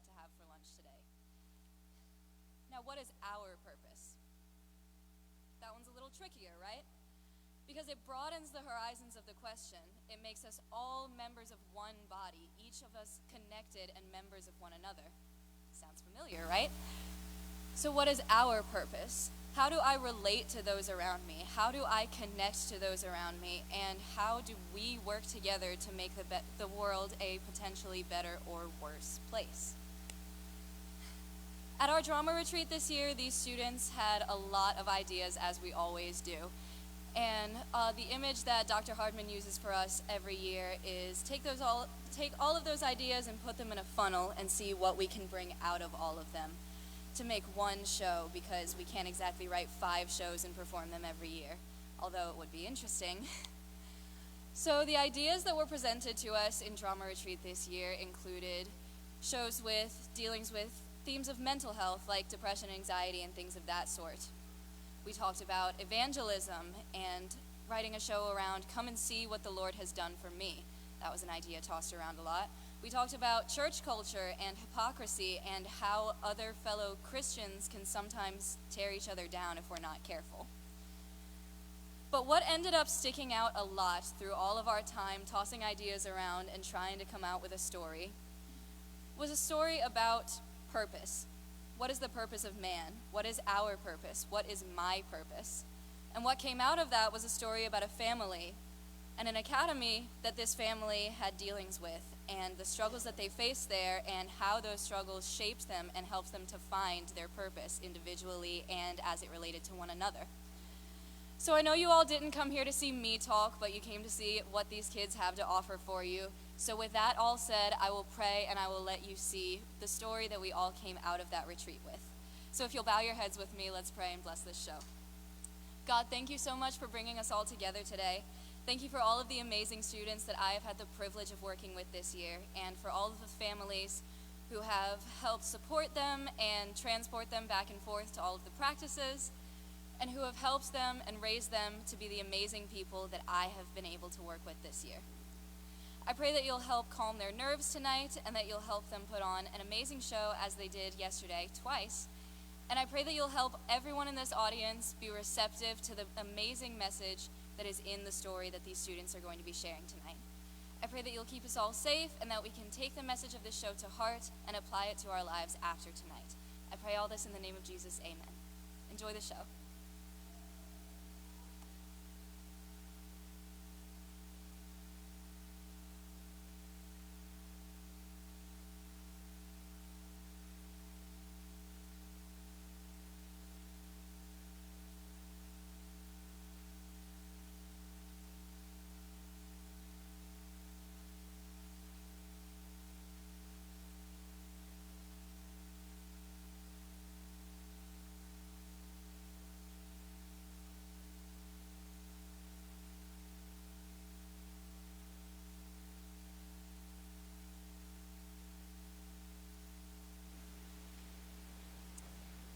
to have for lunch today. Now, what is our purpose? That one's a little trickier, right? Because it broadens the horizons of the question. It makes us all members of one body, each of us connected and members of one another. Sounds familiar, right? So what is our purpose? How do I relate to those around me? How do I connect to those around me? And how do we work together to make the world a potentially better or worse place? At our drama retreat this year, these students had a lot of ideas, as we always do. And the image that Dr. Hardman uses for us every year is take all of those ideas and put them in a funnel and see what we can bring out of all of them to make one show, because we can't exactly write 5 shows and perform them every year, although it would be interesting. So the ideas that were presented to us in drama retreat this year included shows with dealings with themes of mental health, like depression, anxiety, and things of that sort. We talked about evangelism and writing a show around come and see what the Lord has done for me. That was an idea tossed around a lot. We talked about church culture and hypocrisy and how other fellow Christians can sometimes tear each other down if we're not careful. But what ended up sticking out a lot through all of our time tossing ideas around and trying to come out with a story was a story about purpose. What is the purpose of man? What is our purpose? What is my purpose? And what came out of that was a story about a family and an academy that this family had dealings with, and the struggles that they faced there, and how those struggles shaped them and helped them to find their purpose individually and as it related to one another. So I know you all didn't come here to see me talk, but you came to see what these kids have to offer for you. So with that all said, I will pray and I will let you see the story that we all came out of that retreat with. So if you'll bow your heads with me, let's pray and bless this show. God, thank you so much for bringing us all together today. Thank you for all of the amazing students that I have had the privilege of working with this year, and for all of the families who have helped support them and transport them back and forth to all of the practices, and who have helped them and raised them to be the amazing people that I have been able to work with this year. I pray that you'll help calm their nerves tonight, and that you'll help them put on an amazing show as they did yesterday twice. And I pray that you'll help everyone in this audience be receptive to the amazing message that is in the story that these students are going to be sharing tonight. I pray that you'll keep us all safe, and that we can take the message of this show to heart and apply it to our lives after tonight. I pray all this in the name of Jesus, amen. Enjoy the show.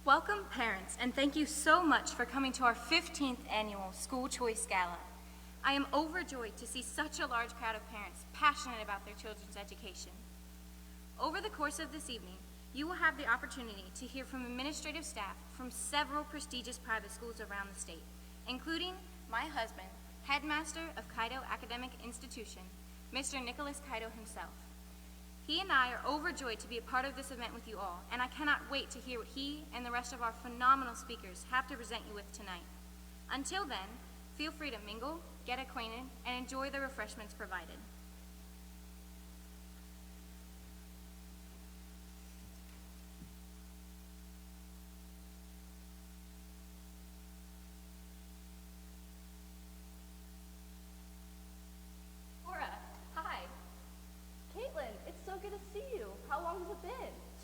Welcome, parents, and thank you so much for coming to our 15th annual School Choice Gala. I am overjoyed to see such a large crowd of parents passionate about their children's education. Over the course of this evening, you will have the opportunity to hear from administrative staff from several prestigious private schools around the state, including my husband, headmaster of Cairo Academic Institution, Mr. Nicholas Cairo himself. He and I are overjoyed to be a part of this event with you all, and I cannot wait to hear what he and the rest of our phenomenal speakers have to present you with tonight. Until then, feel free to mingle, get acquainted, and enjoy the refreshments provided.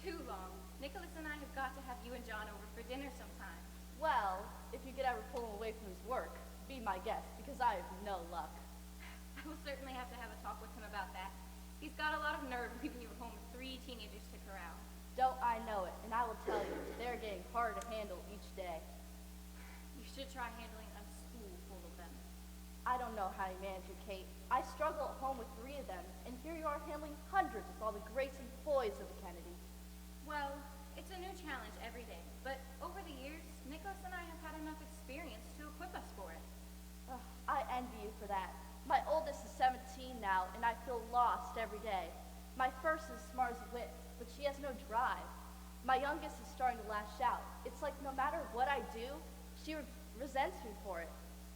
Too long. Nicholas and I have got to have you and John over for dinner sometime. Well, if you could ever pull him away from his work, be my guest, because I have no luck. I will certainly have to have a talk with him about that. He's got a lot of nerve leaving you at home with 3 teenagers to corral. Don't I know it, and I will tell you, they're getting harder to handle each day. You should try handling a school full of them. I don't know how you manage it, Kate. I struggle at home with 3 of them, and here you are handling hundreds with all the greats and boys of the Kennedys. envy you for that. My oldest is 17 now, and I feel lost every day. My first is smart as a whip, but she has no drive. My youngest is starting to lash out. It's like no matter what I do, she resents me for it.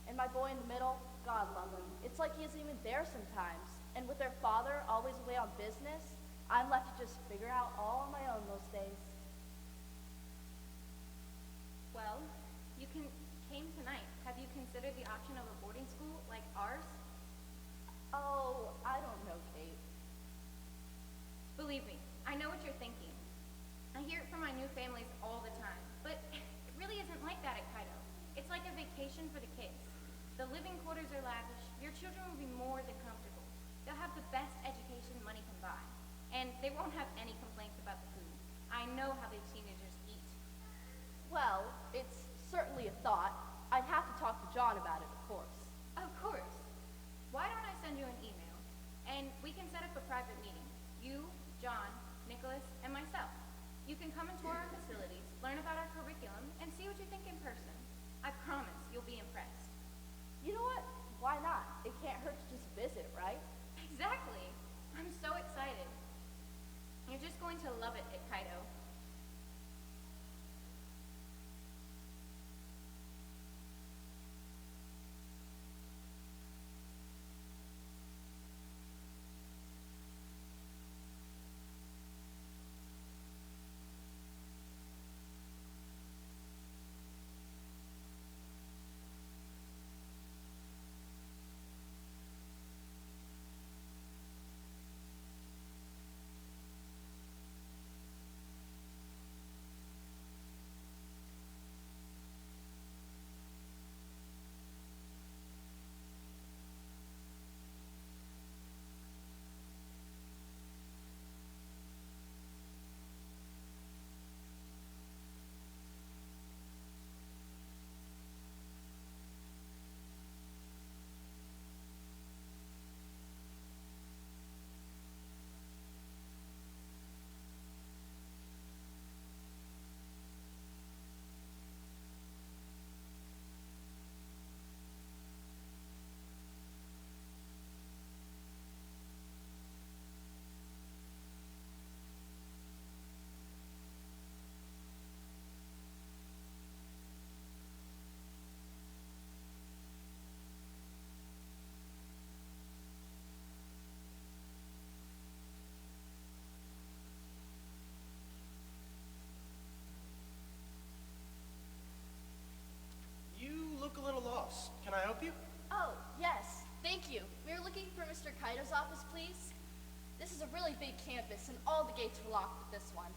And my boy in the middle, God love him. It's like he isn't even there sometimes. And with their father always away on business, I'm left to just figure out all on my own most days. Well, you came tonight. Have you considered the option of a boarding school like ours? Oh, I don't know, Kate. Believe me, I know what you're thinking. I hear it from my new families all the time, but it really isn't like that at Kaido. It's like a vacation for the kids. The living quarters are lavish. Your children will be more than comfortable. They'll have the best education money can buy, and they won't have any complaints about the food. I know how these teenagers eat. Well, it's certainly a thought. I'd have to talk to John about it, of course. Of course. Why don't I send you an email, and we can set up a private meeting. You, John, Nicholas, and myself. You can come and tour our facilities, learn about our curriculum, and see what you think in person. I promise you'll be impressed. You know what? Why not? It can't hurt to just visit, right? Exactly. I'm so excited. You're just going to love it at Kaido. Look a little lost. Can I help you? Oh, yes. Thank you. We were looking for Mr. Kaido's office, please. This is a really big campus, and all the gates are locked with this one.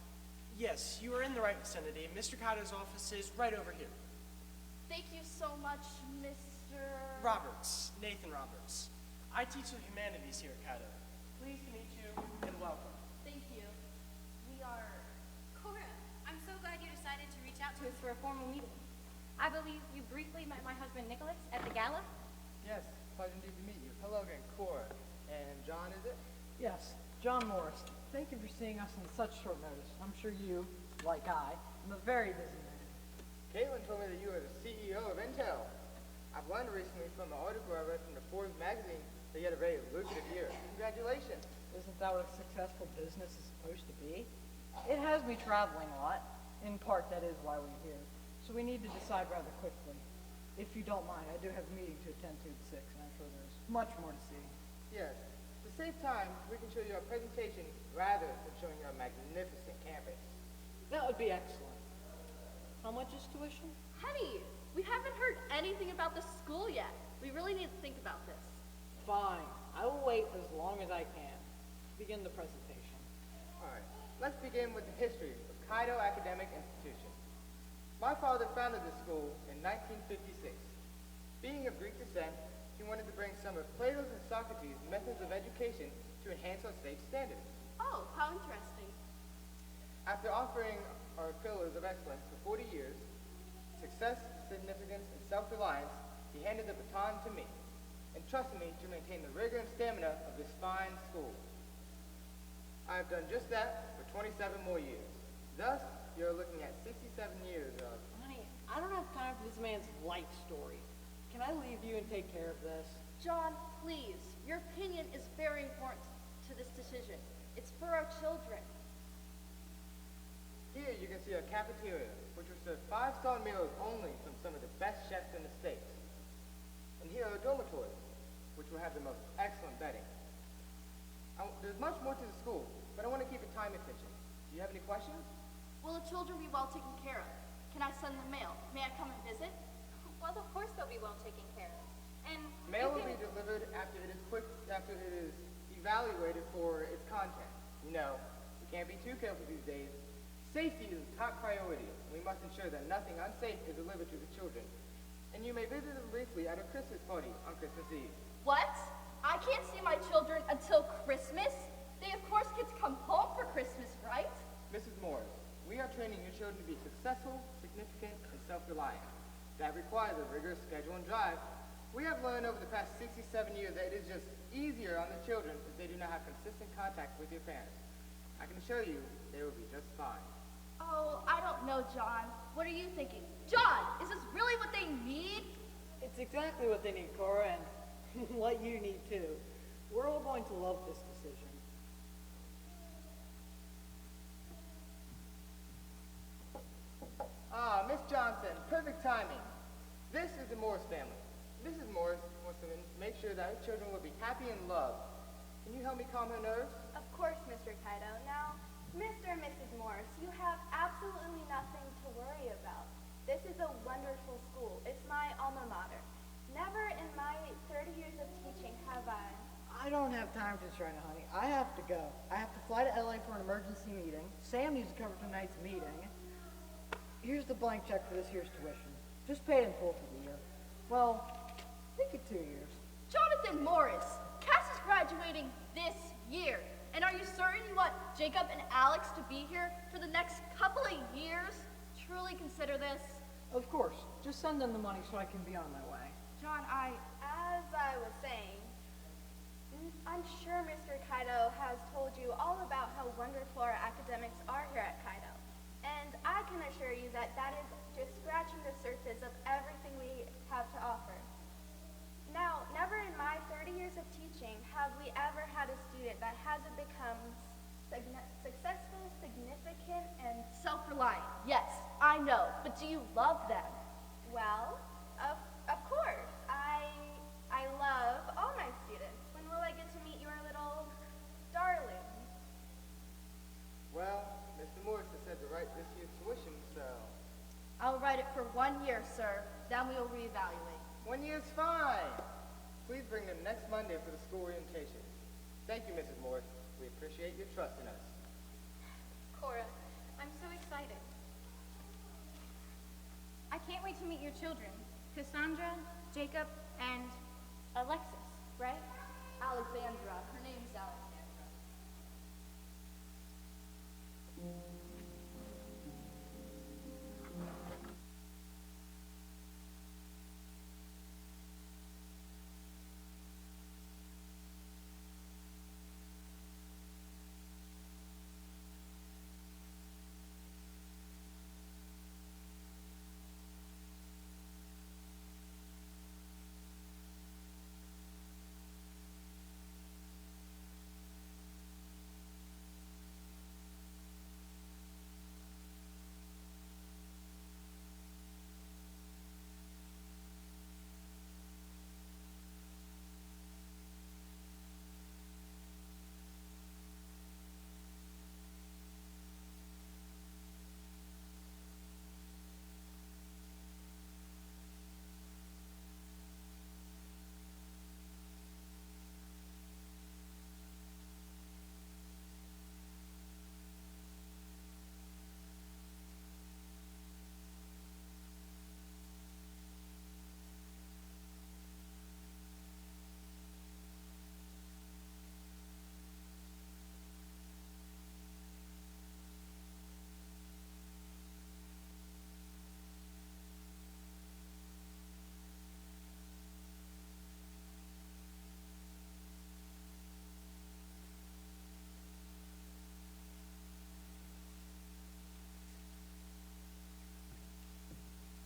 Yes, you are in the right vicinity. Mr. Kaido's office is right over here. Thank you so much, Mr. Roberts, Nathan Roberts. I teach the humanities here at Kaido. Pleased to meet you, and welcome. Thank you. We are... Cora, I'm so glad you decided to reach out to us for a formal meeting. I believe you briefly met my husband Nicholas at the gala? Yes, pleasure indeed to meet you. Hello again, Cora. And John, is it? Yes, John Morris. Thank you for seeing us on such short notice. I'm sure you, like I, am a very busy man. Caitlin told me that you are the CEO of Intel. I've learned recently from an article I read from the Forbes magazine that you had a very lucrative year. Congratulations. Isn't that what a successful business is supposed to be? It has me traveling a lot. In part, that is why we're here. So we need to decide rather quickly. If you don't mind, I do have a meeting to attend to at 6, and I'm sure there's much more to see. Yes. To save time, we can show you our presentation rather than showing you our magnificent campus. That would be excellent. How much is tuition? Honey, we haven't heard anything about the school yet. We really need to think about this. Fine. I will wait as long as I can. Begin the presentation. All right. Let's begin with the history of Kaido Academic Institution. My father founded this school in 1956. Being of Greek descent, he wanted to bring some of Plato's and Socrates' methods of education to enhance our state's standards. Oh, how interesting. After offering our pillars of excellence for 40 years, success, significance, and self-reliance, he handed the baton to me and trusted me to maintain the rigor and stamina of this fine school. I have done just that for 27 more years. Thus, you're looking at 67 years of... Honey, I don't have time for this man's life story. can I leave you and take care of this? John, please. Your opinion is very important to this decision. It's for our children. Here you can see a cafeteria, which will serve 5-star meals only from some of the best chefs in the state. And here are dormitories, which will have the most excellent bedding. There's much more to the school, but I want to keep it time efficient. Do you have any questions? Will the children be well taken care of? Can I send them mail? May I come and visit? Well, of course they'll be well taken care of. And Mail will be delivered after it is evaluated for its content. You know, we can't be too careful these days. Safety is a top priority. We must ensure that nothing unsafe is delivered to the children. And you may visit them briefly at a Christmas party on Christmas Eve. What? I can't see my children until Christmas? They of course get to come home for Christmas, right? Mrs. Morris, we are training your children to be successful, significant, and self-reliant. That requires a rigorous schedule and drive. We have learned over the past 67 years that it is just easier on the children if they do not have consistent contact with your parents. I can assure you they will be just fine. Oh, I don't know, John. What are you thinking? John, is this really what they need? It's exactly what they need, Cora, and what you need too. We're all going to love this decision. Ah, Miss Johnson, perfect timing. This is the Morris family. Mrs. Morris wants to make sure that her children will be happy and loved. Can you help me calm her nerves? Of course, Mr. Kaido. Now, Mr. and Mrs. Morris, you have absolutely nothing to worry about. This is a wonderful school. It's my alma mater. Never in my 30 years of teaching have I don't have time to China, honey. I have to go. I have to fly to LA for an emergency meeting. Sam needs to cover tonight's meeting. Here's the blank check for this year's tuition. Just pay it in full for the year. Well, think it 2 years. Jonathan Morris, Cass is graduating this year. And are you certain you want Jacob and Alex to be here for the next couple of years? Truly consider this. Of course. Just send them the money so I can be on my way. John, as I was saying, I'm sure Mr. Kaido has told you all about how wonderful our academics are here at Kaido. And I can assure you that that is just scratching the surface of everything we have to offer. Now, never in my 30 years of teaching have we ever had a student that hasn't become successful, significant, and self-reliant. Yes, I know. But do you love them? well, of course. I love all my students. When will I get to meet your little darlings? Well, Mr. Morris has said to write this year's tuition, so I'll write it for 1 year, sir. Then we will reevaluate. 1 year's fine. Please bring them next Monday for the school orientation. Thank you, Mrs. Morris. We appreciate your trust in us. Cora, I'm so excited. I can't wait to meet your children. Cassandra, Jacob, and Alexis, right? Alexandra. Her name's Alexandra.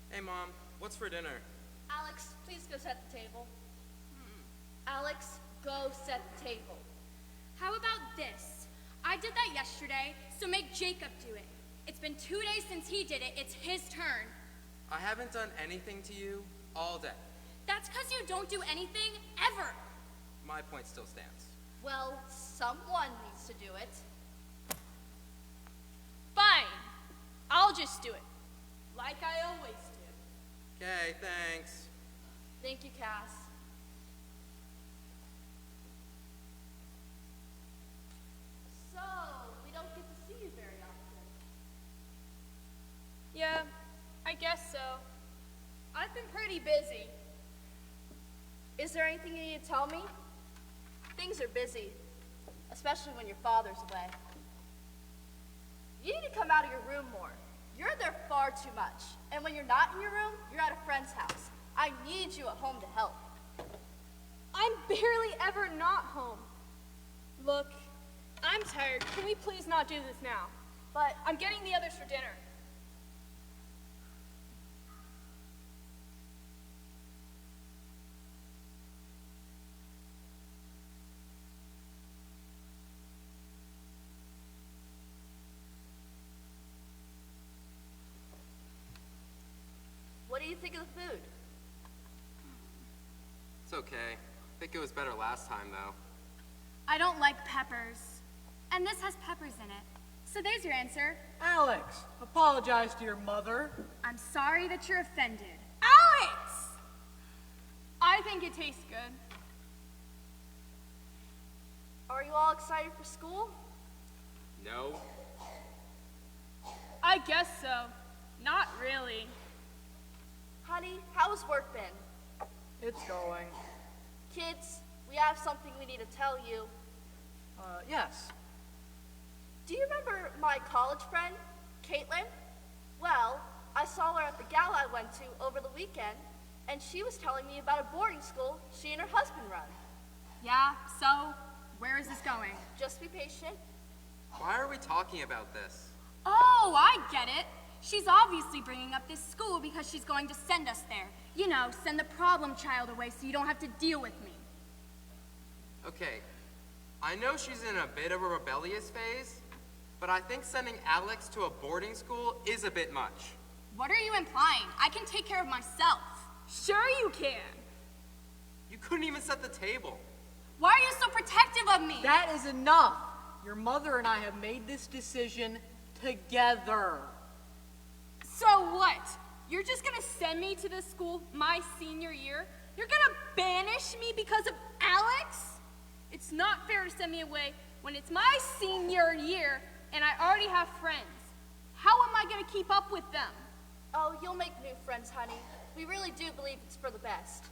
Hey, Mom, what's for dinner? Alex, please go set the table. Alex, go set the table. How about this? I did that yesterday, so make Jacob do it. It's been 2 days since he did it. It's his turn. I haven't done anything to you all day. That's because you don't do anything ever. My point still stands. Well, someone needs to do it. Fine. I'll just do it. Like I always do. Okay, thanks. Thank you, Cass. So, we don't get to see you very often. Yeah, I guess so. I've been pretty busy. Is there anything you need to tell me? Things are busy, especially when your father's away. You need to come out of your room more. You're there far too much. And when you're not in your room, you're at a friend's house. I need you at home to help. I'm barely ever not home. Look, I'm tired. Can we please not do this now? But I'm getting the others for dinner. what do you think of the food? It's okay. I think it was better last time, though. I don't like peppers. And this has peppers in it. So there's your answer. Alex, apologize to your mother. I'm sorry that you're offended. Alex! I think it tastes good. Are you all excited for school? No? I guess so. Not really. Honey, how has work been? It's going. Kids, we have something we need to tell you. Yes. Do you remember my college friend, Caitlin? Well, I saw her at the gala I went to over the weekend, and she was telling me about a boarding school she and her husband run. Yeah, so where is this going? Just be patient. Why are we talking about this? Oh, I get it. She's obviously bringing up this school because she's going to send us there. You know, send the problem child away so you don't have to deal with me. Okay, I know she's in a bit of a rebellious phase, but I think sending Alex to a boarding school is a bit much. What are you implying? I can take care of myself. Sure you can. You couldn't even set the table. Why are you so protective of me? That is enough. Your mother and I have made this decision together. So what? You're just gonna send me to this school my senior year? You're gonna banish me because of Alex? It's not fair to send me away when it's my senior year and I already have friends. How am I gonna keep up with them? Oh, you'll make new friends, honey. We really do believe it's for the best.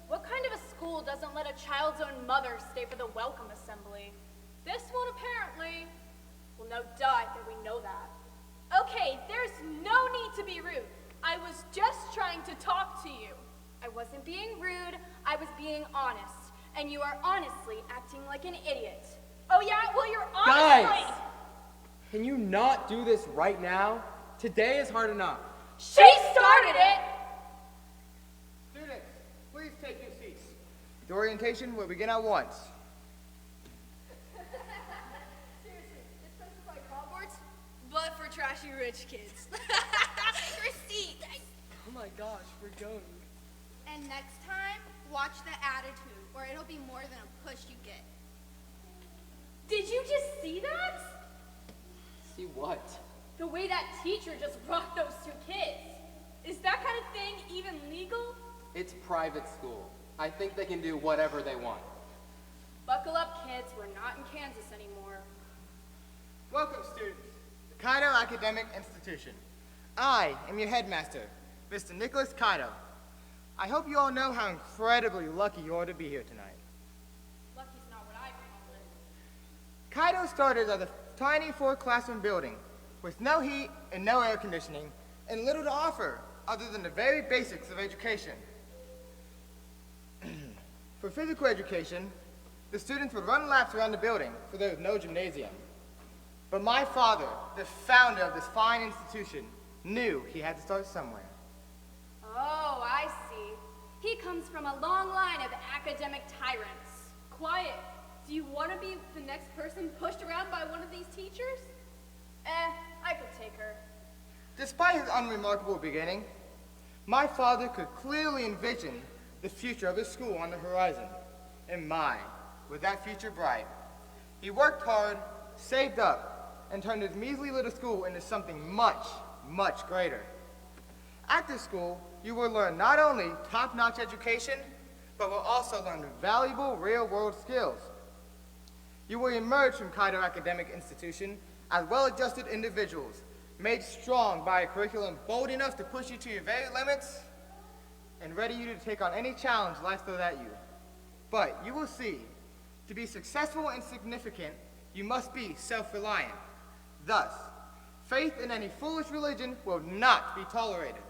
What kind of a school doesn't let a child's own mother stay for the welcome assembly? This one apparently. Well, no duh, I think we know that. Okay, there's no need to be rude. I was just trying to talk to you. I wasn't being rude, I was being honest. And you are honestly acting like an idiot. Oh yeah? Well, you're honestly... Guys! Can you not do this right now? Today is hard enough. She started it! Students, please take your seats. The orientation will begin at once. Seriously, this place is like Hogwarts, but for trashy rich kids. Receipt. Oh my gosh, we're going. And next time, watch the attitude, or it'll be more than a push you get. Did you just see that? See what? The way that teacher just rocked those two kids. Is that kind of thing even legal? It's private school. I think they can do whatever they want. Buckle up, kids. We're not in Kansas anymore. Welcome, students, to Kaido Academic Institution. I am your headmaster, Mr. Nicholas Kaido. I hope you all know how incredibly lucky you are to be here tonight. Lucky's not what I call it. Kaido started as a tiny 4-classroom building with no heat and no air conditioning and little to offer other than the very basics of education. For physical education, the students would run laps around the building, for there was no gymnasium. But my father, the founder of this fine institution, knew he had to start somewhere. Oh, I see. He comes from a long line of academic tyrants. Quiet. Do you want to be the next person pushed around by one of these teachers? I could take her. Despite his unremarkable beginning, my father could clearly envision the future of his school on the horizon. And my, was that future bright. He worked hard, saved up, and turned his measly little school into something much, much greater. After school, you will learn not only top-notch education, but will also learn valuable real-world skills. You will emerge from Kaido Academic Institution as well-adjusted individuals, made strong by a curriculum bold enough to push you to your very limits and ready you to take on any challenge life throws at you. But you will see, to be successful and significant, you must be self-reliant. Thus, faith in any foolish religion will not be tolerated.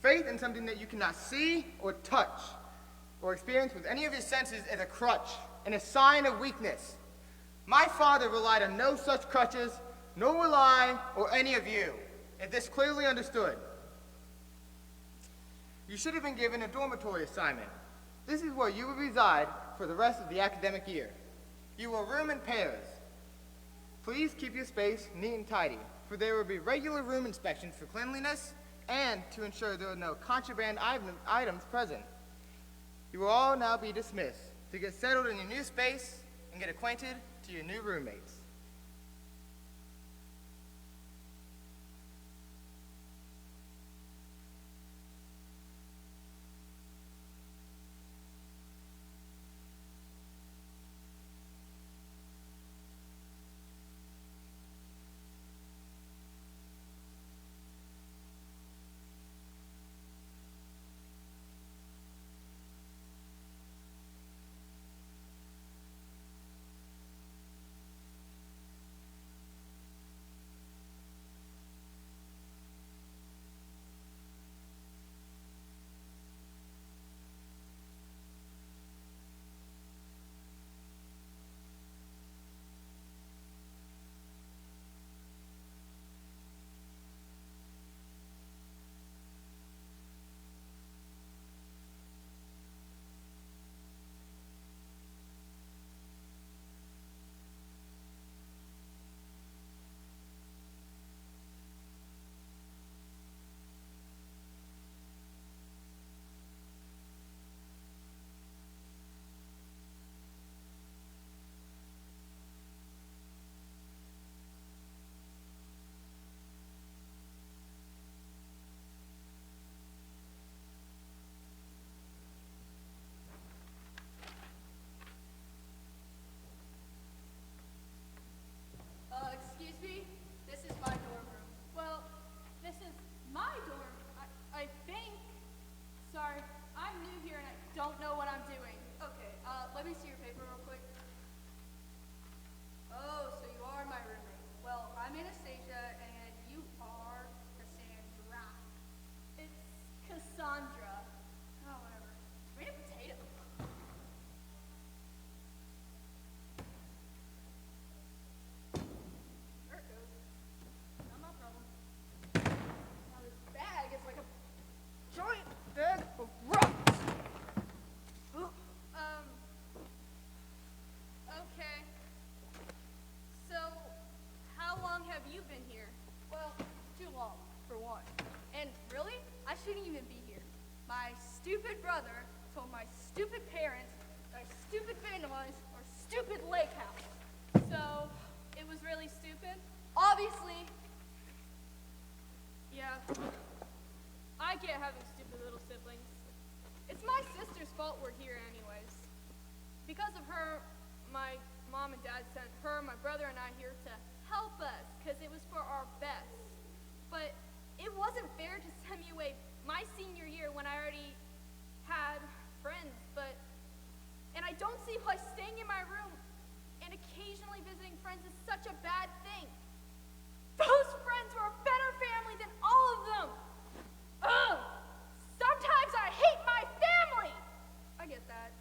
Faith in something that you cannot see or touch or experience with any of your senses is a crutch and a sign of weakness. My father relied on no such crutches, nor will I or any of you, if this clearly understood. You should have been given a dormitory assignment. This is where you will reside for the rest of the academic year. You will room in pairs. Please keep your space neat and tidy, for there will be regular room inspections for cleanliness and to ensure there are no contraband items present. You will all now be dismissed to get settled in your new space and get acquainted to your new roommates. Excuse me? This is my dorm room. Well, this is my dorm, I think. Sorry, I'm new here and I don't know what I'm doing. Okay, let me see your paper real quick. Oh, so you are my roommate. Well, I'm Anastasia and you are Cassandra. It's Cassandra. Oh, whatever. Read a potato. There it goes. Not my problem. Now this bag is like a giant bag of rocks. stupid brother told my stupid parents that I stupid vandalized our stupid lake house. So, it was really stupid? Obviously. Yeah. I get having stupid little siblings. It's my sister's fault we're here anyways. Because of her, my mom and dad sent her, my brother, and I here to help us, because it was for our best. But it wasn't fair to send me away my senior year when I already had friends, and I don't see why staying in my room and occasionally visiting friends is such a bad thing. Those friends were a better family than all of them. Ugh! Sometimes I hate my family! I get that.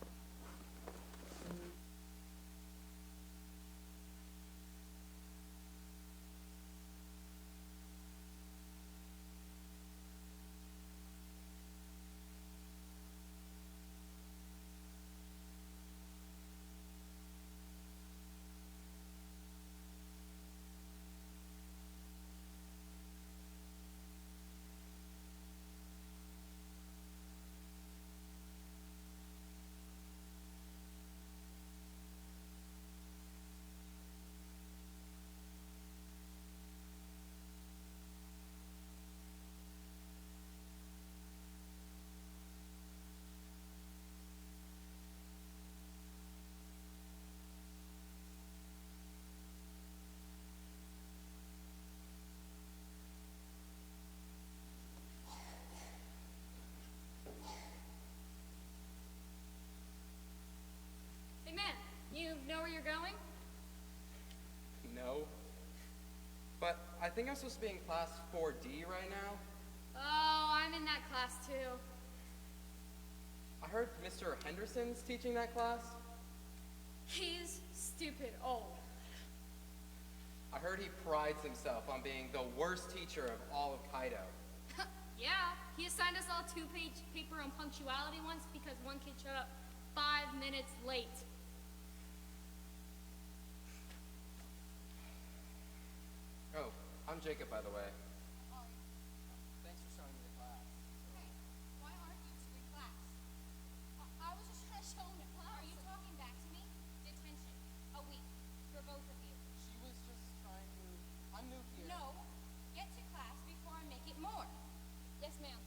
Hey man, you know where you're going? No. But I think I'm supposed to be in class 4D right now. Oh, I'm in that class too. I heard Mr. Henderson's teaching that class. He's stupid old. I heard he prides himself on being the worst teacher of all of Kaido. Yeah, he assigned us all 2-page paper on punctuality once because one kid showed up 5 minutes late. Oh, I'm Jacob, by the way. Thanks for showing me the class. Hey, why aren't you in class? I was just trying to show him the class. Are you talking back to me? Detention. A week. For both of you. She was just trying to... I'm new here. No. Get to class before I make it more. Yes, ma'am.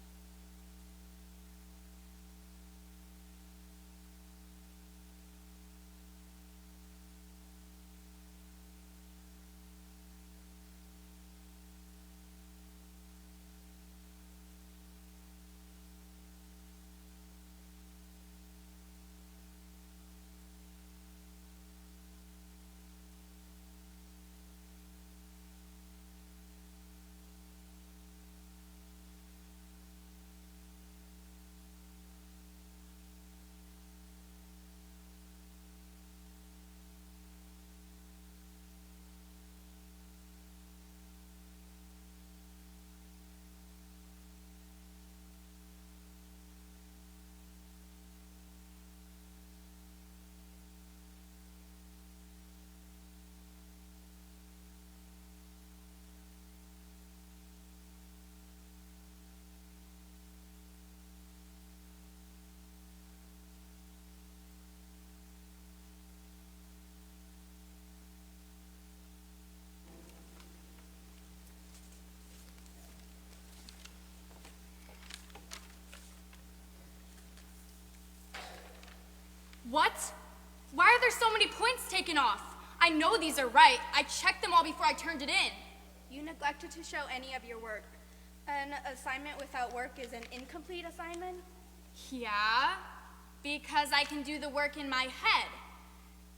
What? Why are there so many points taken off? I know these are right. I checked them all before I turned it in. You neglected to show any of your work. An assignment without work is an incomplete assignment. Yeah, because I can do the work in my head.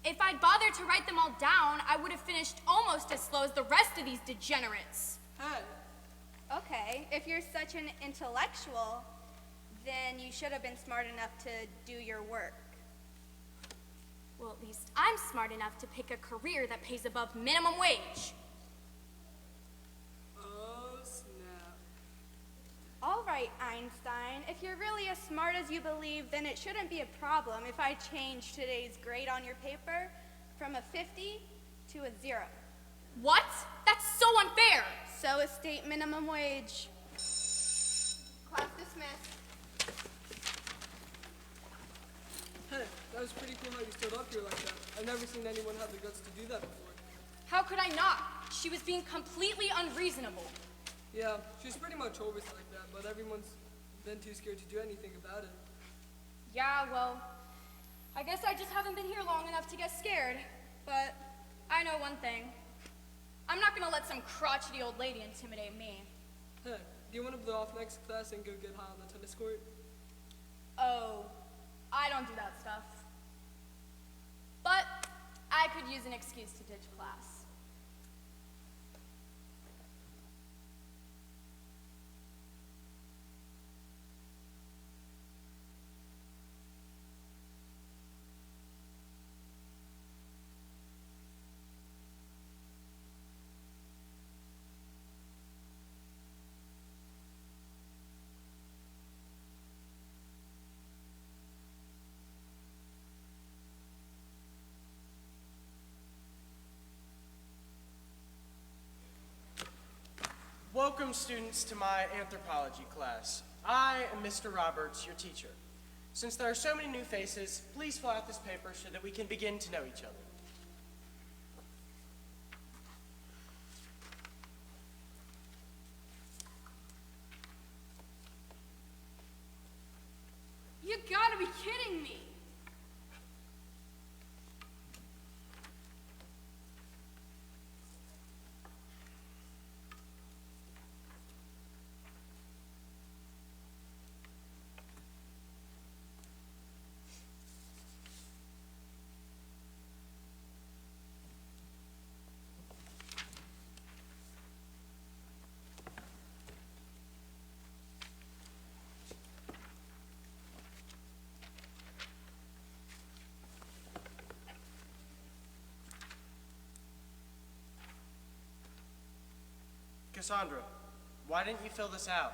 If I'd bothered to write them all down, I would have finished almost as slow as the rest of these degenerates. Okay, if you're such an intellectual, then you should have been smart enough to do your work. Well, at least I'm smart enough to pick a career that pays above minimum wage. Oh, snap. All right, Einstein, if you're really as smart as you believe, then it shouldn't be a problem if I change today's grade on your paper from a 50 to a 0. What? That's so unfair. So is state minimum wage. Class dismissed. Hey, that was pretty cool how you stood up here like that. I've never seen anyone have the guts to do that before. How could I not? She was being completely unreasonable. Yeah, she's pretty much always like that, but everyone's been too scared to do anything about it. Yeah, well, I guess I just haven't been here long enough to get scared. But I know one thing. I'm not gonna let some crotchety old lady intimidate me. Hey, do you want to blow off next class and go get high on the tennis court? Oh, I don't do that stuff. But I could use an excuse to ditch class. Welcome, students, to my anthropology class. I am Mr. Roberts, your teacher. Since there are so many new faces, please fill out this paper so that we can begin to know each other. You gotta be kidding me. Cassandra, why didn't you fill this out?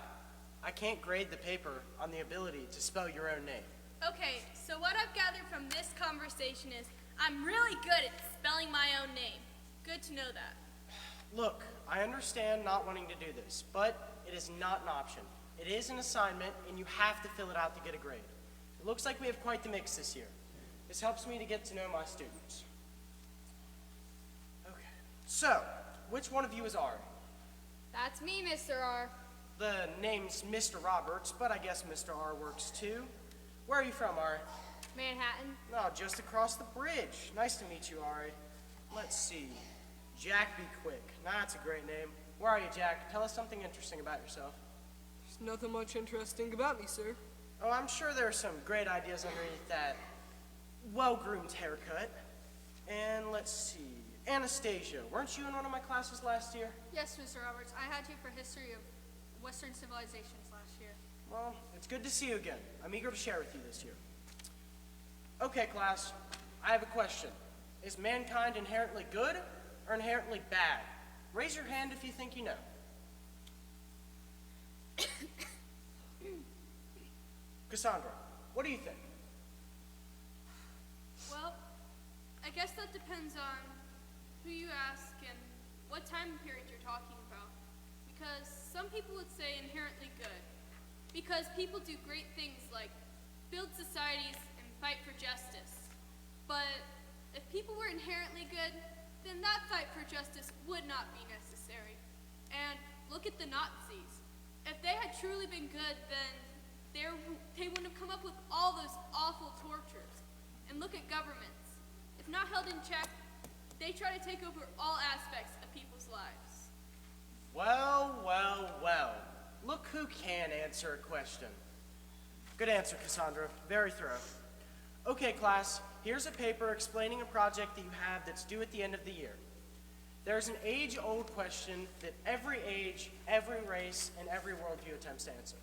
I can't grade the paper on the ability to spell your own name. Okay, so what I've gathered from this conversation is I'm really good at spelling my own name. Good to know that. Look, I understand not wanting to do this, but it is not an option. It is an assignment, and you have to fill it out to get a grade. It looks like we have quite the mix this year. This helps me to get to know my students. Okay, so, which one of you is Ari? That's me, Mr. R. The name's Mr. Roberts, but I guess Mr. R works too. Where are you from, Ari? Manhattan. No, just across the bridge. Nice to meet you, Ari. Let's see. Jack Be Quick. That's a great name. Where are you, Jack? Tell us something interesting about yourself. There's nothing much interesting about me, sir. Oh, I'm sure there are some great ideas underneath that well-groomed haircut. And let's see. Anastasia, weren't you in one of my classes last year? Yes, Mr. Roberts. I had you for history of Western civilizations last year. Well, it's good to see you again. I'm eager to share with you this year. Okay, class, I have a question. Is mankind inherently good or inherently bad? Raise your hand if you think you know. Cassandra, what do you think? Well, I guess that depends on who you ask and what time period you're talking about. Because some people would say inherently good. Because people do great things like build societies and fight for justice. But if people were inherently good, then that fight for justice would not be necessary. And look at the Nazis. If they had truly been good, then they wouldn't have come up with all those awful tortures. And look at governments. If not held in check, they try to take over all aspects of people's lives. Well, well, well. Look who can answer a question. Good answer, Cassandra. Very thorough. Okay, class, here's a paper explaining a project that you have that's due at the end of the year. There's an age-old question that every age, every race, and every worldview attempts to answer.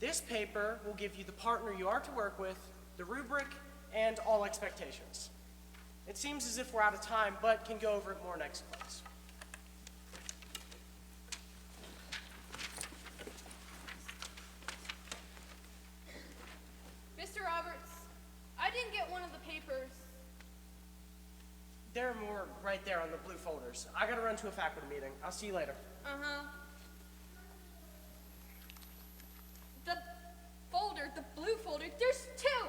This paper will give you the partner you are to work with, the rubric, and all expectations. It seems as if we're out of time, but can go over it more next class. Mr. Roberts, I didn't get one of the papers. There are more right there on the blue folders. I gotta run to a faculty meeting. I'll see you later. Uh-huh. The folder, the blue folder, there's two!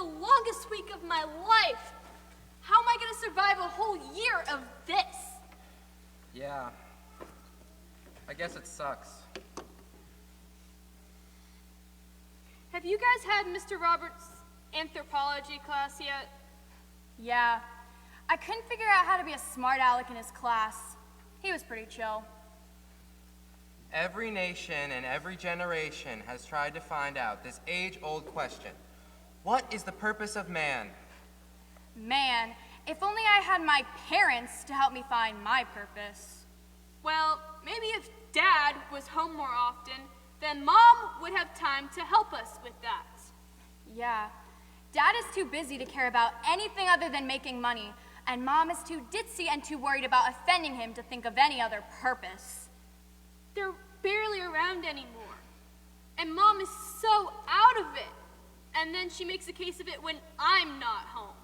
longest week of my life. How am I going to survive a whole year of this? Yeah. I guess it sucks. Have you guys had Mr. Roberts' anthropology class yet? Yeah. I couldn't figure out how to be a smart aleck in his class. He was pretty chill. Every nation and every generation has tried to find out this age-old question. What is the purpose of man? Man, if only I had my parents to help me find my purpose. Well, maybe if Dad was home more often, then Mom would have time to help us with that. Yeah. Dad is too busy to care about anything other than making money, and Mom is too ditzy and too worried about offending him to think of any other purpose. They're barely around anymore. And Mom is so out of it. And then she makes a case of it when I'm not home.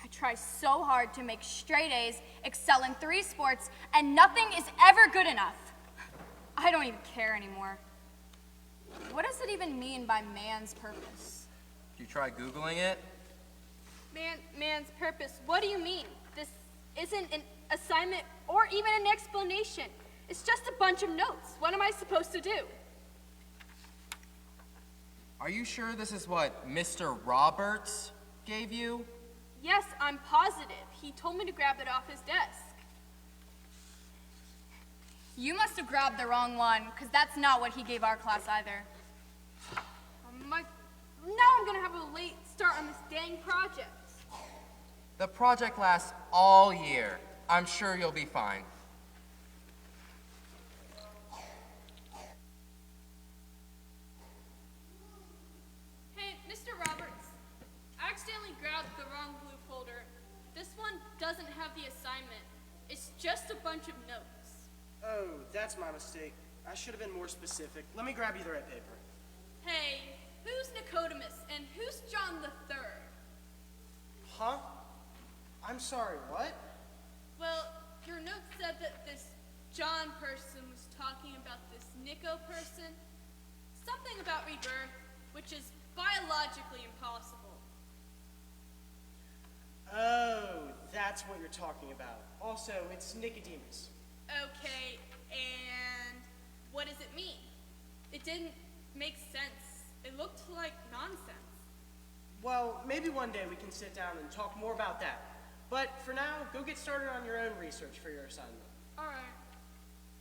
I try so hard to make straight A's, excel in 3 sports, and nothing is ever good enough. I don't even care anymore. What does it even mean by man's purpose? Did you try Googling it? Man's purpose, what do you mean? This isn't an assignment or even an explanation. It's just a bunch of notes. What am I supposed to do? Are you sure this is what Mr. Roberts gave you? Yes, I'm positive. He told me to grab it off his desk. You must have grabbed the wrong one, because that's not what he gave our class either. Now I'm gonna have a late start on this dang project. The project lasts all year. I'm sure you'll be fine. Hey, Mr. Roberts, I accidentally grabbed the wrong blue folder. This one doesn't have the assignment. It's just a bunch of notes. Oh, that's my mistake. I should have been more specific. Let me grab you the right paper. Hey, who's Nicodemus and who's John the Third? Huh? I'm sorry, what? Well, your note said that this John person was talking about this Nico person. Something about rebirth, which is biologically impossible. Oh, that's what you're talking about. Also, it's Nicodemus. Okay, and what does it mean? It didn't make sense. It looked like nonsense. Well, maybe one day we can sit down and talk more about that. But for now, go get started on your own research for your assignment. All right.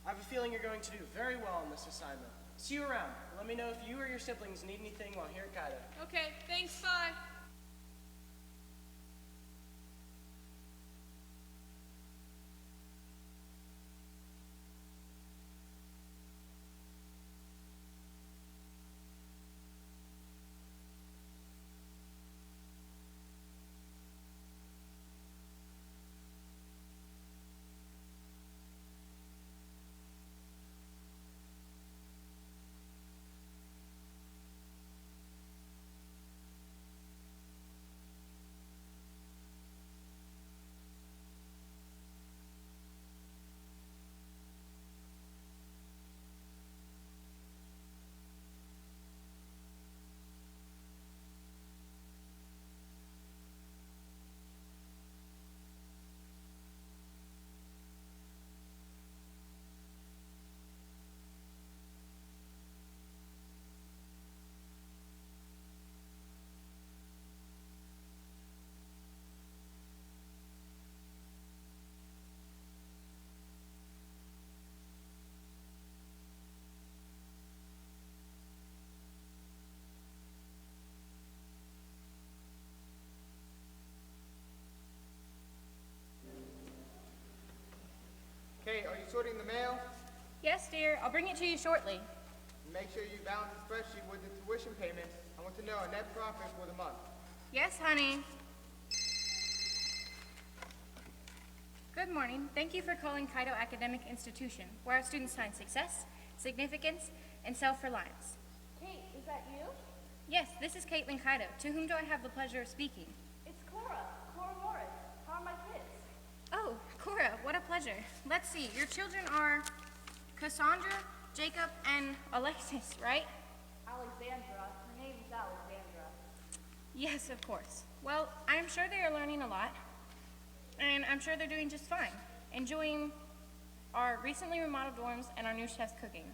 I have a feeling you're going to do very well on this assignment. See you around. Let me know if you or your siblings need anything while here at Kaido. Okay, thanks, bye. Kate, are you sorting the mail? Yes, dear. I'll bring it to you shortly. Make sure you balance the spreadsheet with the tuition payments. I want to know a net profit for the month. Yes, honey. Good morning. Thank you for calling Kaido Academic Institution, where our students find success, significance, and self-reliance. Kate, is that you? Yes, this is Caitlin Kaido. To whom do I have the pleasure of speaking? It's Cora Morris. How are my kids? Oh, Cora, what a pleasure. Let's see. Your children are Cassandra, Jacob, and Alexis, right? Alexandra. Her name's Alexandra. Yes, of course. Well, I'm sure they are learning a lot, and I'm sure they're doing just fine, enjoying our recently remodeled dorms and our new chef's cooking.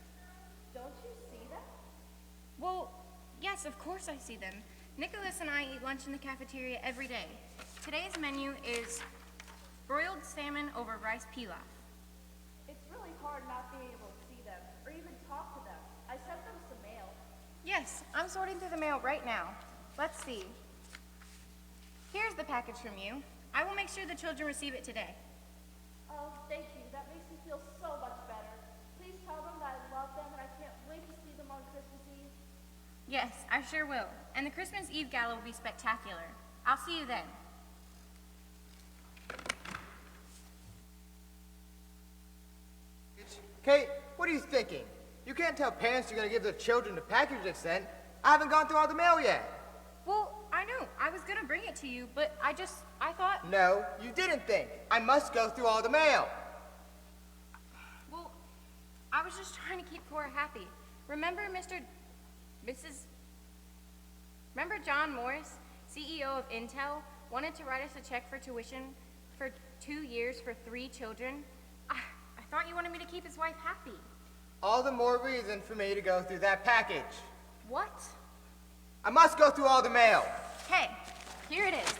Don't you see that? Well, yes, of course I see them. Nicholas and I eat lunch in the cafeteria every day. Today's menu is broiled salmon over rice pilaf. It's really hard not being able to see them or even talk to them. I sent them some mail. Yes, I'm sorting through the mail right now. Let's see. Here's the package from you. I will make sure the children receive it today. Oh, thank you. That makes me feel so much better. Please tell them that I love them and I can't wait to see them on Christmas Eve. Yes, I sure will. And the Christmas Eve gala will be spectacular. I'll see you then. Kate, what are you thinking? You can't tell parents you're going to give their children the package they sent. I haven't gone through all the mail yet. Well, I knew. I was going to bring it to you, but I thought... No, you didn't think. I must go through all the mail. Well, I was just trying to keep Cora happy. Remember Remember John Morris, CEO of Intel, wanted to write us a check for tuition for 2 years for 3 children? I thought you wanted me to keep his wife happy. All the more reason for me to go through that package. What? I must go through all the mail. Hey, here it is.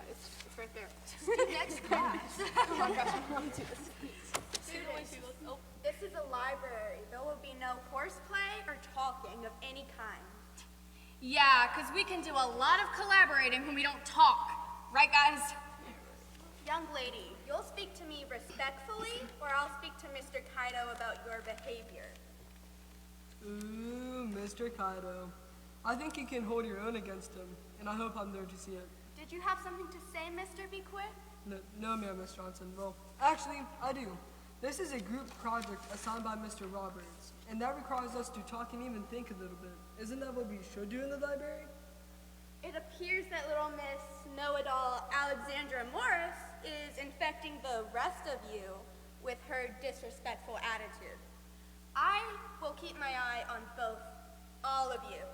It's right there. Next class. Oh my gosh, I want to do this. This is a library. There will be no horseplay or talking of any kind. Yeah, because we can do a lot of collaborating when we don't talk. Right, guys? Young lady, you'll speak to me respectfully, or I'll speak to Mr. Kaido about your behavior. Ooh, Mr. Kaido. I think you can hold your own against him, and I hope I'm there to see it. Did you have something to say, Mr. Bequit? No, ma'am, Miss Johnson. Well, actually, I do. This is a group project assigned by Mr. Roberts, and that requires us to talk and even think a little bit. Isn't that what we should do in the library? It appears that little Miss Know-It-All Alexandra Morris is infecting the rest of you with her disrespectful attitude. I will keep my eye on all of you.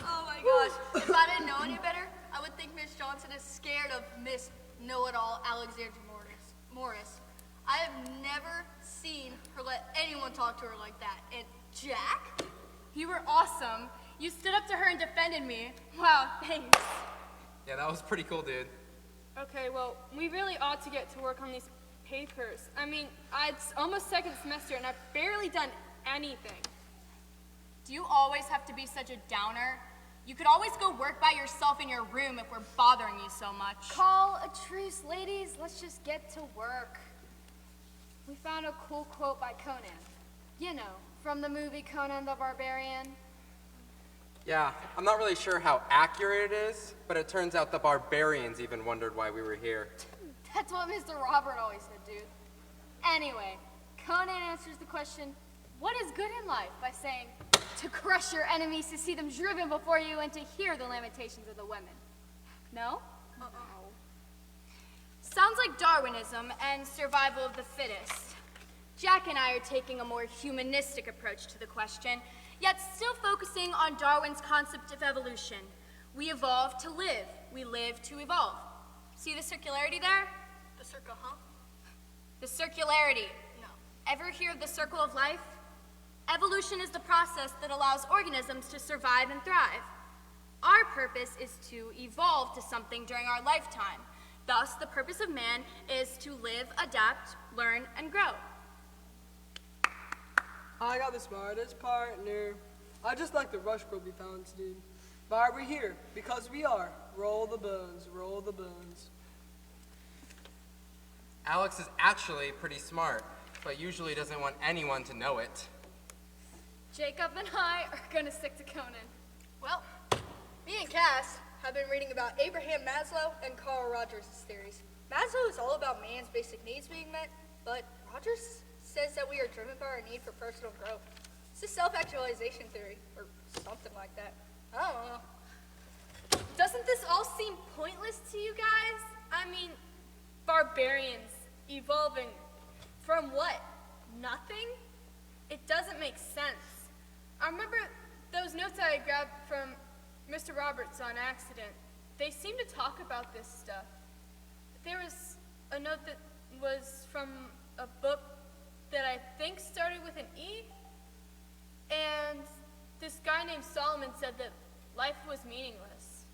Oh my gosh. If I didn't know any better, I would think Miss Johnson is scared of Miss Know-It-All Alexandra Morris. I have never seen her let anyone talk to her like that. And Jack, you were awesome. You stood up to her and defended me. Wow, thanks. Yeah, that was pretty cool, dude. Okay, well, we really ought to get to work on these papers. I mean, it's almost second semester and I've barely done anything. Do you always have to be such a downer? You could always go work by yourself in your room if we're bothering you so much. Call a truce, ladies. Let's just get to work. We found a cool quote by Conan. You know, from the movie Conan the Barbarian. Yeah, I'm not really sure how accurate it is, but it turns out the barbarians even wondered why we were here. That's what Mr. Robert always said, dude. Anyway, Conan answers the question, What is good in life? By saying, to crush your enemies, to see them driven before you, and to hear the lamentations of the women. No? Sounds like Darwinism and survival of the fittest. Jack and I are taking a more humanistic approach to the question, yet still focusing on Darwin's concept of evolution. We evolve to live. We live to evolve. See the circularity there? The circle, huh? The circularity. No. Ever hear of the circle of life? Evolution is the process that allows organisms to survive and thrive. Our purpose is to evolve to something during our lifetime. Thus, the purpose of man is to live, adapt, learn, and grow. I got the smartest partner. I just like the rush girl we found, dude. Why are we here? Because we are. Roll the bones, roll the bones. Alex is actually pretty smart, but usually doesn't want anyone to know it. Jacob and I are gonna stick to Conan. Well, me and Cass have been reading about Abraham Maslow and Carl Rogers' theories. Maslow is all about man's basic needs being met, but Rogers says that we are driven by our need for personal growth. It's a self-actualization theory, or something like that. I don't know. Doesn't this all seem pointless to you guys? I mean, barbarians evolving from what? Nothing? It doesn't make sense. I remember those notes I had grabbed from Mr. Roberts on accident. They seem to talk about this stuff. There was a note that was from a book that I think started with an E, and this guy named Solomon said that life was meaningless.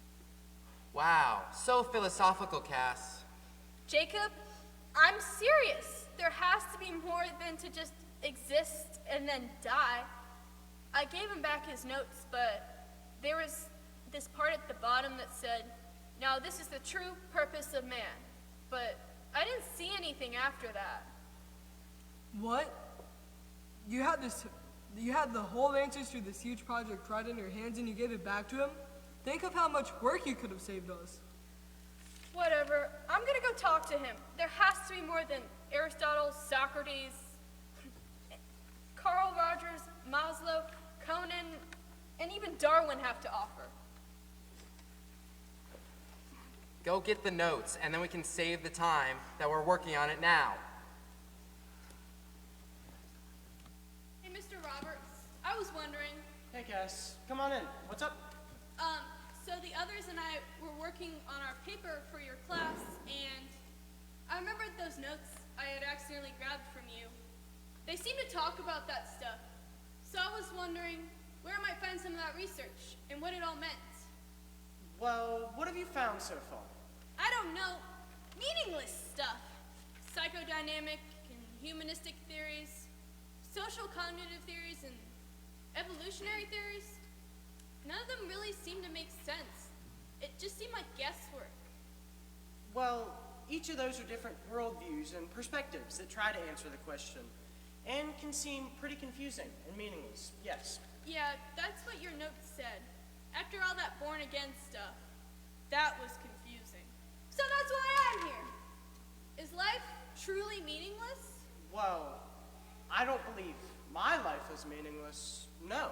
Wow, so philosophical, Cass. Jacob, I'm serious. There has to be more than to just exist and then die. I gave him back his notes, but there was this part at the bottom that said, now this is the true purpose of man. But I didn't see anything after that. What? You had the whole answers to this huge project right in your hands and you gave it back to him? Think of how much work you could have saved us. Whatever. I'm gonna go talk to him. There has to be more than Aristotle, Socrates, Carl Rogers, Maslow, Conan, and even Darwin have to offer. Go get the notes, and then we can save the time that we're working on it now. Hey, Mr. Roberts, I was wondering, Hey, Cass, come on in. What's up? so the others and I were working on our paper for your class, and I remembered those notes I had accidentally grabbed from you. They seem to talk about that stuff. So I was wondering where I might find some of that research and what it all meant. Well, what have you found so far? I don't know. Meaningless stuff. Psychodynamic and humanistic theories, social cognitive theories, and evolutionary theories. None of them really seem to make sense. It just seemed like guesswork. Well, each of those are different worldviews and perspectives that try to answer the question, and can seem pretty confusing and meaningless, yes. Yeah, that's what your note said. After all that born-again stuff, that was confusing. So that's why I'm here. Is life truly meaningless? Well, I don't believe my life is meaningless, no.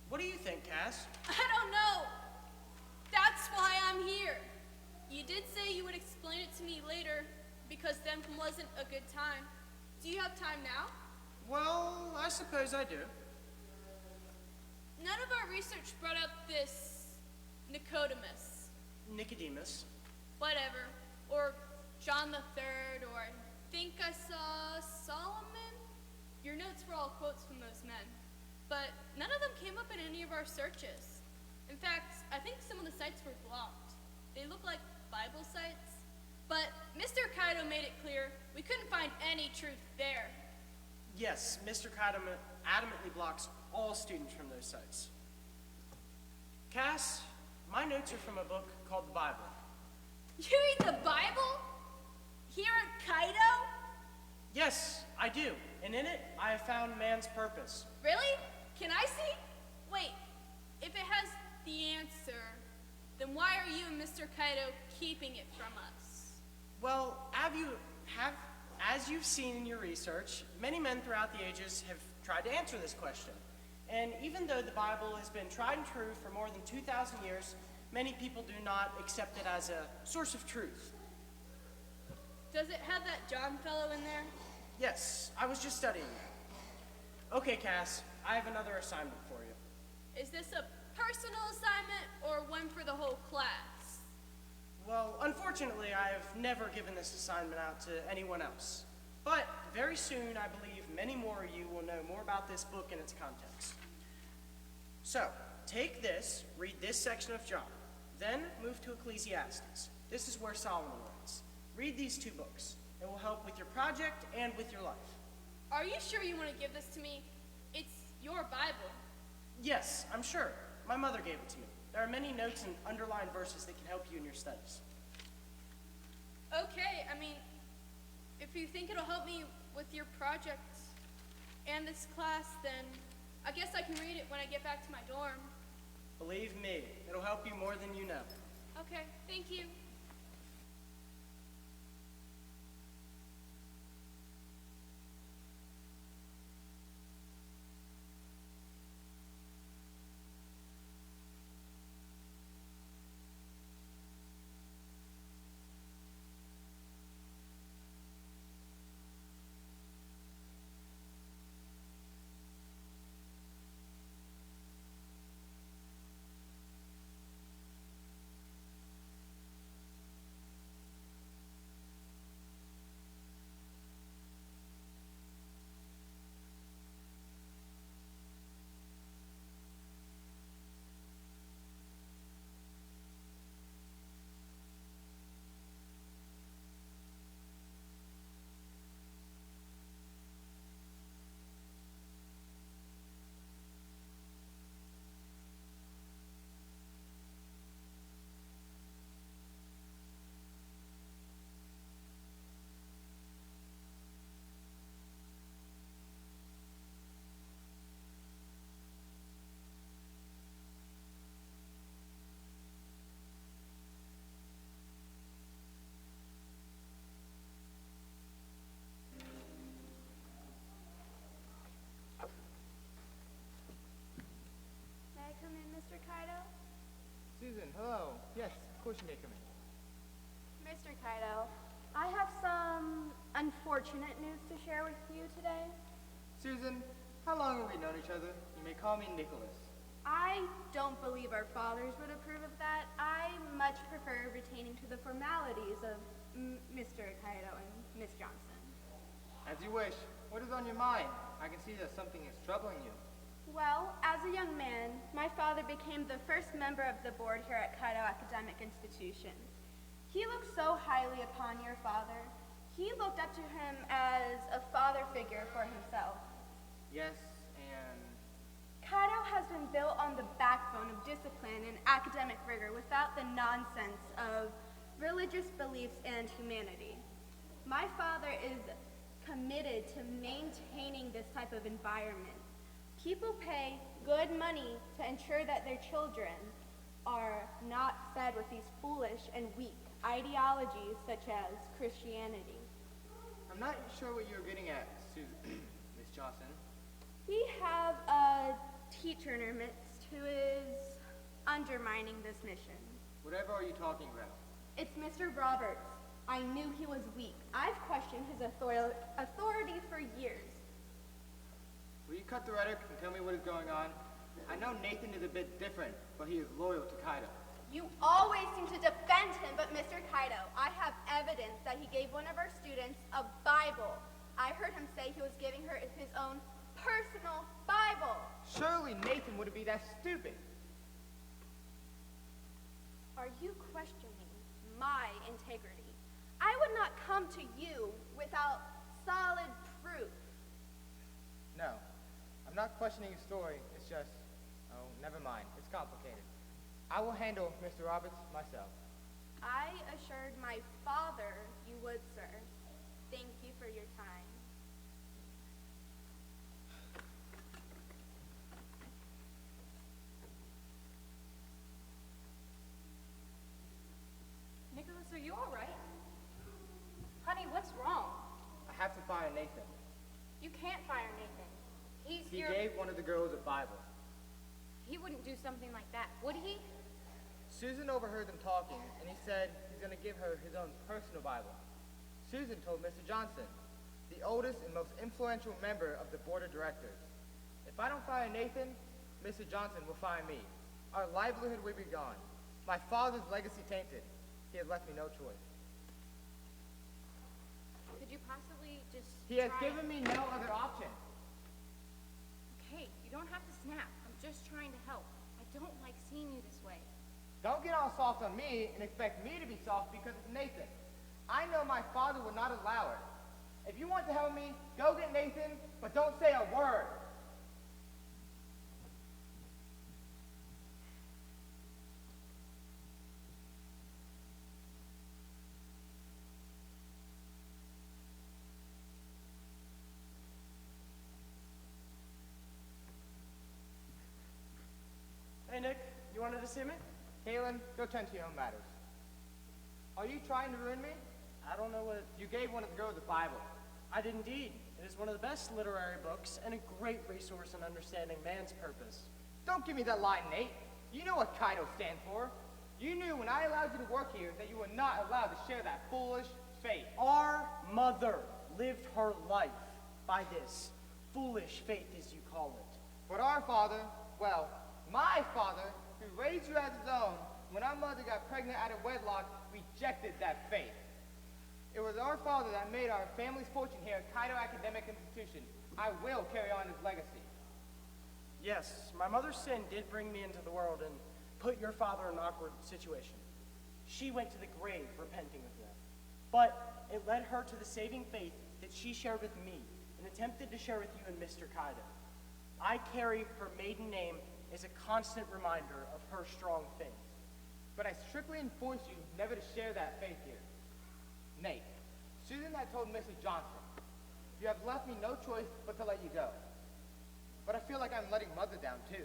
What do you think, Cass? I don't know. That's why I'm here. You did say you would explain it to me later, because then wasn't a good time. Do you have time now? Well, I suppose I do. None of our research brought up this Nicodemus. Nicodemus. Whatever. Or John the Third, or I think I saw Solomon. Your notes were all quotes from those men. But none of them came up in any of our searches. In fact, I think some of the sites were blocked. They look like Bible sites. But Mr. Kaido made it clear we couldn't find any truth there. Yes, Mr. Kaido adamantly blocks all students from those sites. Cass, my notes are from a book called the Bible. You read the Bible? Here at Kaido? Yes, I do. And in it, I have found man's purpose. Really? Can I see? Wait, if it has the answer, then why are you and Mr. Kaido keeping it from us? Well, as you've seen in your research, many men throughout the ages have tried to answer this question. And even though the Bible has been tried and true for more than 2,000 years, many people do not accept it as a source of truth. Does it have that John fellow in there? Yes, I was just studying that. Okay, Cass, I have another assignment for you. Is this a personal assignment or one for the whole class? Well, unfortunately, I have never given this assignment out to anyone else. But very soon, I believe many more of you will know more about this book and its context. So, take this, read this section of John, then move to Ecclesiastes. This is where Solomon writes. Read these two books. It will help with your project and with your life. Are you sure you want to give this to me? It's your Bible. Yes, I'm sure. My mother gave it to me. There are many notes and underlined verses that can help you in your studies. Okay, I mean, if you think it'll help me with your project and this class, then I guess I can read it when I get back to my dorm. Believe me, it'll help you more than you know. Okay, thank you. May I come in, Mr. Kaido? Susan, hello. Yes, of course you may come in. Mr. Kaido, I have some unfortunate news to share with you today. Susan, how long have we known each other? You may call me Nicholas. I don't believe our fathers would approve of that. I much prefer retaining to the formalities of Mr. Kaido and Miss Johnson. As you wish. What is on your mind? I can see that something is troubling you. Well, as a young man, my father became the first member of the board here at Kaido Academic Institution. He looked so highly upon your father. He looked up to him as a father figure for himself. Yes, and... Kaido has been built on the backbone of discipline and academic rigor without the nonsense of religious beliefs and humanity. My father is committed to maintaining this type of environment. People pay good money to ensure that their children are not fed with these foolish and weak ideologies such as Christianity. I'm not sure what you're getting at, Miss Johnson. We have a teacher in our midst who is undermining this mission. Whatever are you talking about? It's Mr. Roberts. I knew he was weak. I've questioned his authority for years. Will you cut the rhetoric and tell me what is going on? I know Nathan is a bit different, but he is loyal to Kaido. You always seem to defend him, but Mr. Kaido, I have evidence that he gave one of our students a Bible. I heard him say he was giving her his own personal Bible. Surely Nathan wouldn't be that stupid. Are you questioning my integrity? I would not come to you without solid proof. No, I'm not questioning your story. It's just, oh, never mind. It's complicated. I will handle Mr. Roberts myself. I assured my father you would, sir. Thank you for your time. Nicholas, are you all right? Honey, what's wrong? I have to fire Nathan. You can't fire Nathan. He's He your... gave one of the girls a Bible. He wouldn't do something like that, would he? Susan overheard them talking, and he said he's going to give her his own personal Bible. Susan told Mr. Johnson, the oldest and most influential member of the board of directors. If I don't fire Nathan, Mr. Johnson will fire me. Our livelihood will be gone. My father's legacy tainted. He has left me no choice. Could you possibly just He has try given me no other option. Okay, you don't have to snap. I'm just trying to help. I don't like seeing you this way. Don't get all soft on me and expect me to be soft because it's Nathan. I know my father would not allow it. If you want to help me, go get Nathan, but don't say a word. Hey, Nick, you wanted to see me? Kaylin, go tend to your own matters. Are you trying to ruin me? I don't know what... You gave one of the girls the Bible. I did indeed. It is one of the best literary books and a great resource in understanding man's purpose. Don't give me that lie, Nate. You know what Kaido stands for. You knew when I allowed you to work here that you were not allowed to share that foolish faith. Our mother lived her life by this foolish faith, as you call it. But our father, well, my father, who raised you as his own, when our mother got pregnant out of wedlock, rejected that faith. It was our father that made our family's fortune here at Kaido Academic Institution. I will carry on his legacy. Yes, my mother's sin did bring me into the world and put your father in an awkward situation. She went to the grave repenting of that. But it led her to the saving faith that she shared with me and attempted to share with you and Mr. Kaido. I carry her maiden name as a constant reminder of her strong faith. But I strictly enforce you never to share that faith here. Nate, Susan had told Mr. Johnson, you have left me no choice but to let you go. But I feel like I'm letting Mother down too.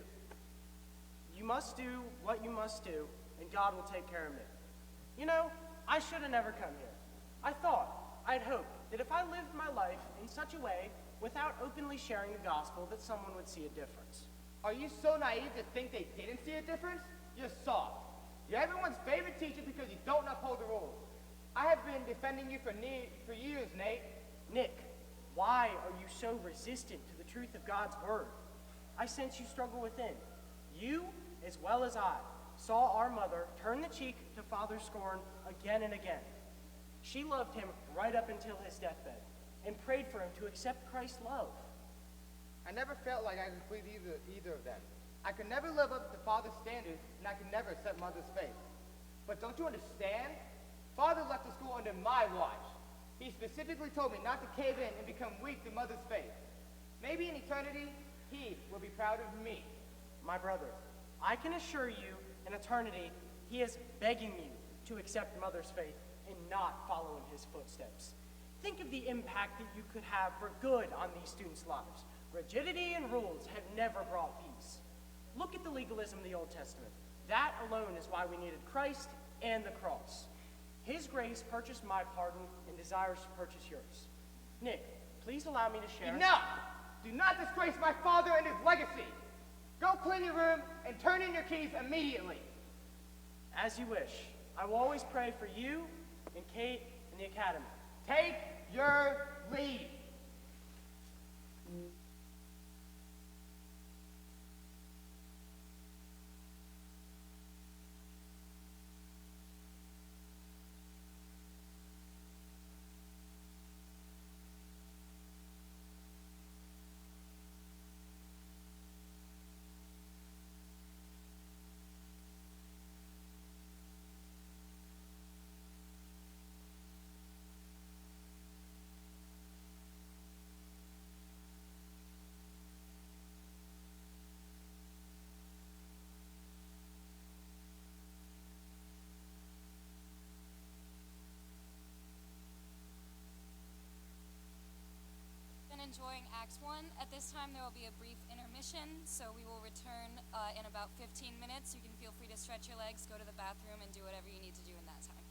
You must do what you must do, and God will take care of me. You know, I should have never come here. I'd hoped that if I lived my life in such a way without openly sharing the gospel that someone would see a difference. Are you so naive to think they didn't see a difference? You're soft. You're everyone's favorite teacher because you don't uphold the rules. I have been defending you for years, Nate. Nick, why are you so resistant to the truth of God's word? I sense you struggle within. You, as well as I, saw our mother turn the cheek to Father's scorn again and again. She loved him right up until his deathbed and prayed for him to accept Christ's love. I never felt like I could please either of them. I could never live up to Father's standards, and I could never accept Mother's faith. But don't you understand? Father left the school under my watch. He specifically told me not to cave in and become weak to Mother's faith. Maybe in eternity, he will be proud of me. My brother, I can assure you, in eternity, he is begging you to accept Mother's faith and not follow in his footsteps. Think of the impact that you could have for good on these students' lives. Rigidity and rules have never brought peace. Look at the legalism of the Old Testament. That alone is why we needed Christ and the cross. His grace purchased my pardon and desires to purchase yours. Nick, please allow me to share. Enough! Do not disgrace my father and his legacy. Go clean your room and turn in your keys immediately. As you wish. I will always pray for you and Kate and the academy. Take your leave. Enjoying Acts 1. At this time, there will be a brief intermission, so we will return in about 15 minutes. You can feel free to stretch your legs, go to the bathroom, and do whatever you need to do in that time.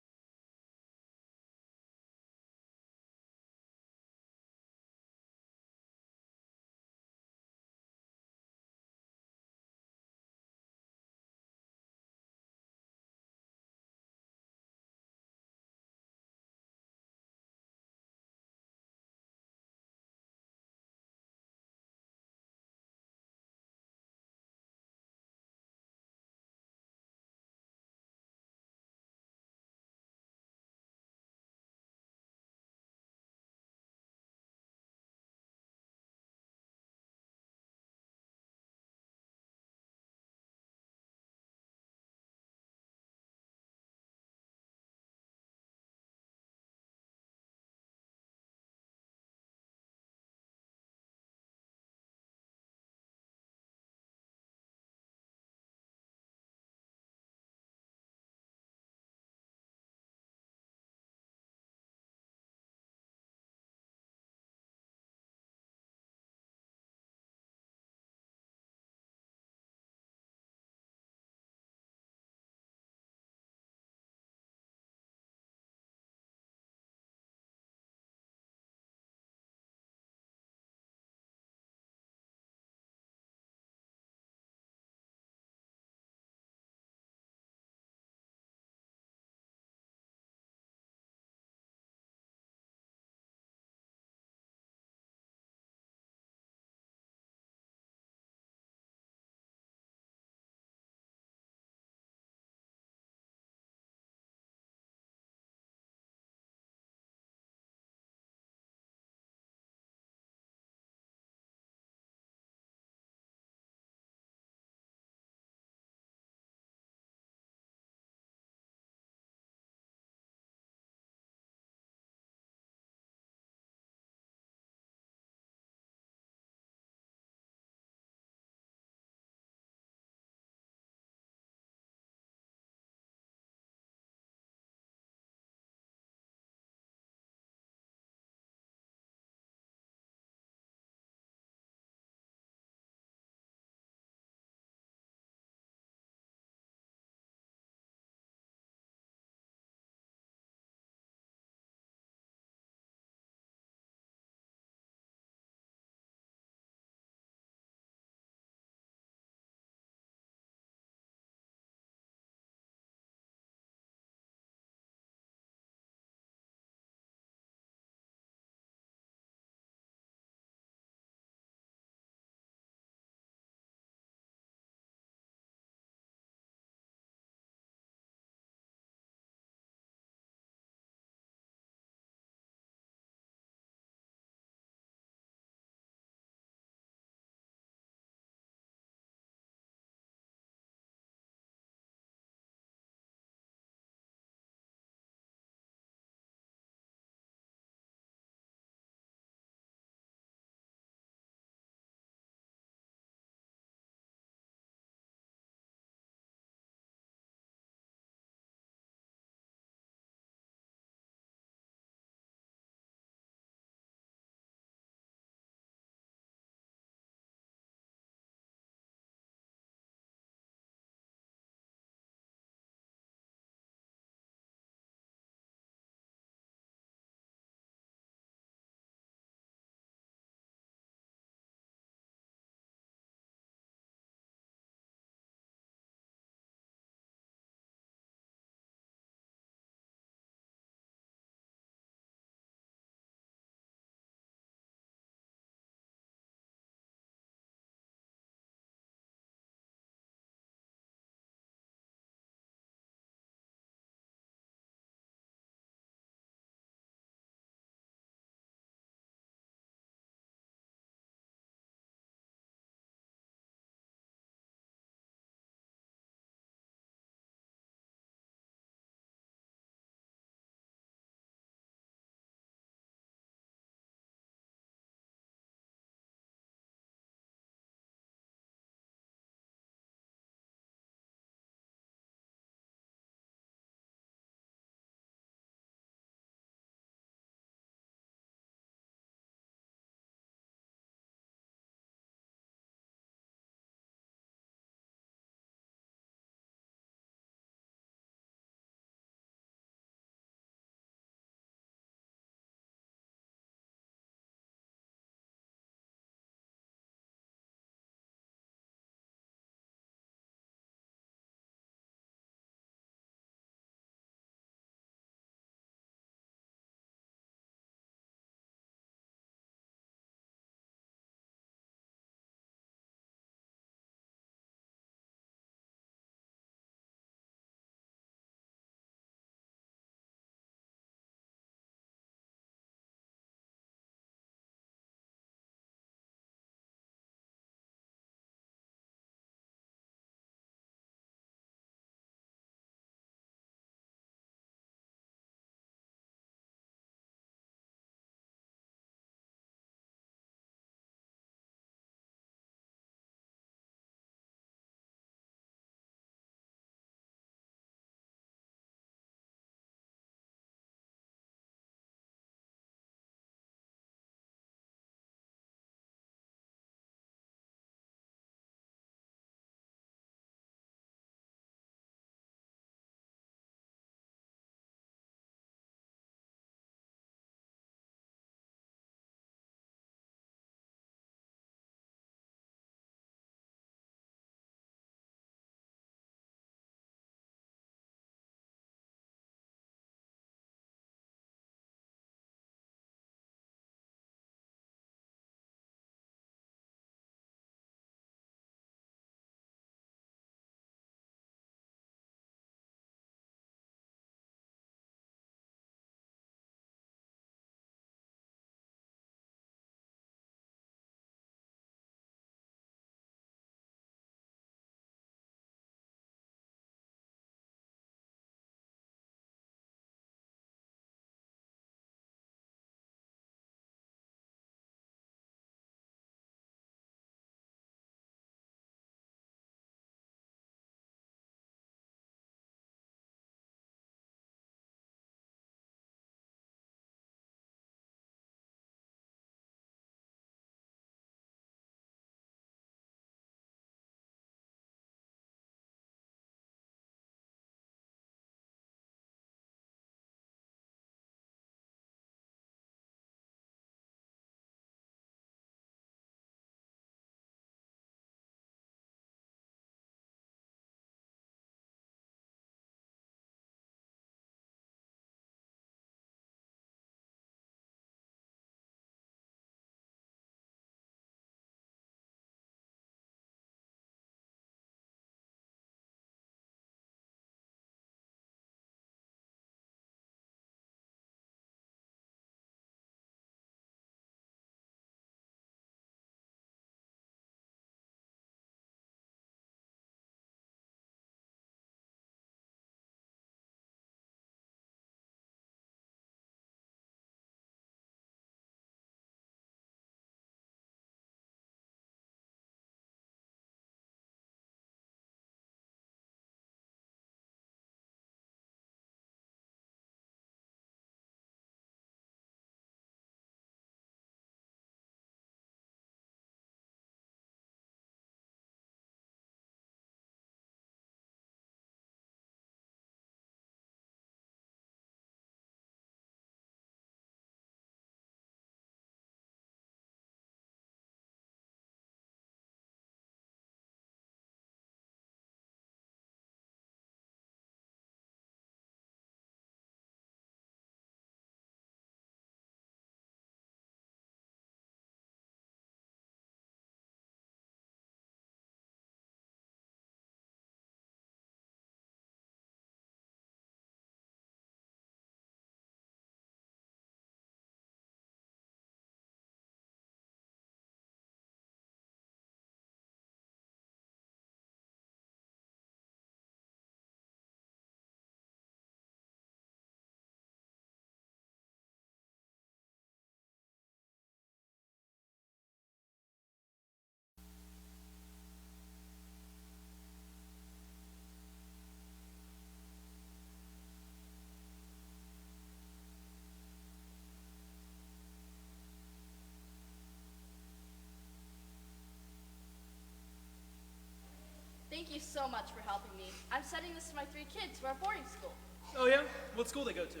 Thank you so much for helping me. I'm sending this to my 3 kids who are boarding school. Oh yeah? What school they go to?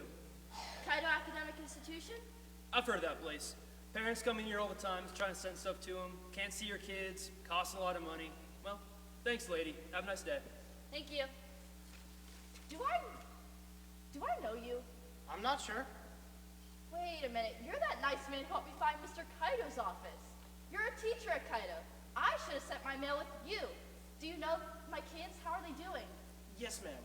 Kaido Academic Institution? I've heard of that place. Parents come in here all the time trying to send stuff to them. Can't see your kids. Costs a lot of money. Well, thanks, lady. Have a nice day. Thank you. Do I know you? I'm not sure. Wait a minute. You're that nice man who helped me find Mr. Kaido's office. You're a teacher at Kaido. I should have sent my mail with you. Do you know my kids? How are they doing? Yes, ma'am.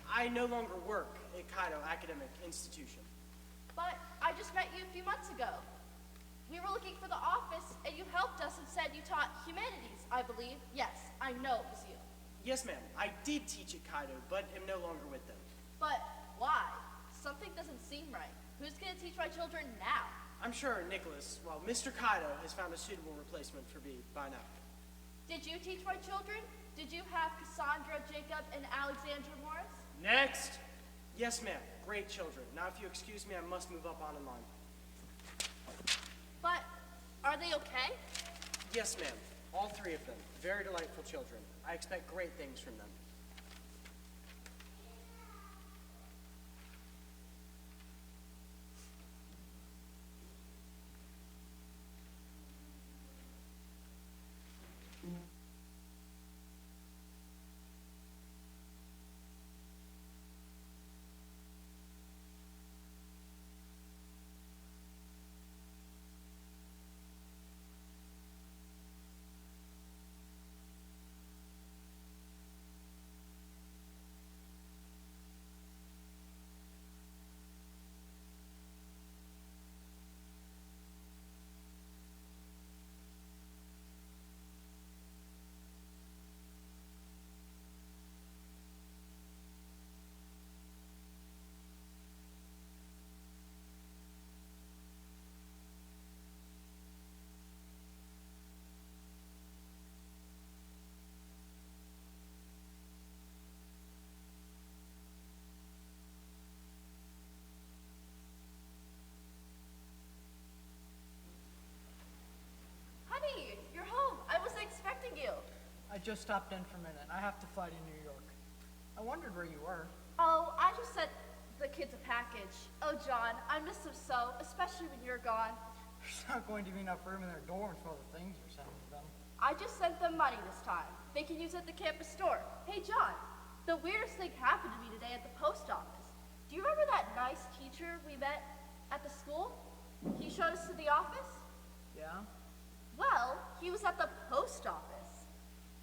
I no longer work at Kaido Academic Institution. But I just met you a few months ago. We were looking for the office, and you helped us and said you taught humanities, I believe. Yes, I know it was you. Yes, ma'am. I did teach at Kaido, but am no longer with them. But why? Something doesn't seem right. Who's going to teach my children now? I'm sure Nicholas, well, Mr. Kaido has found a suitable replacement for me by now. Did you teach my children? Did you have Cassandra, Jacob, and Alexandra Morris? Next! Yes, ma'am. Great children. Now, if you excuse me, I must move up on in line. But are they okay? Yes, ma'am. All 3 of them. Very delightful children. I expect great things from them. Honey, you're home. I wasn't expecting you. I just stopped in for a minute. I have to fly to New York. I wondered where you were. Oh, I just sent the kids a package. Oh, John, I miss them so, especially when you're gone. There's not going to be enough room in their dorms for all the things you're sending them. I just sent them money this time. They can use it at the campus store. Hey, John, the weirdest thing happened to me today at the post office. Do you remember that nice teacher we met at the school? He showed us to the office? Yeah? Well, he was at the post office.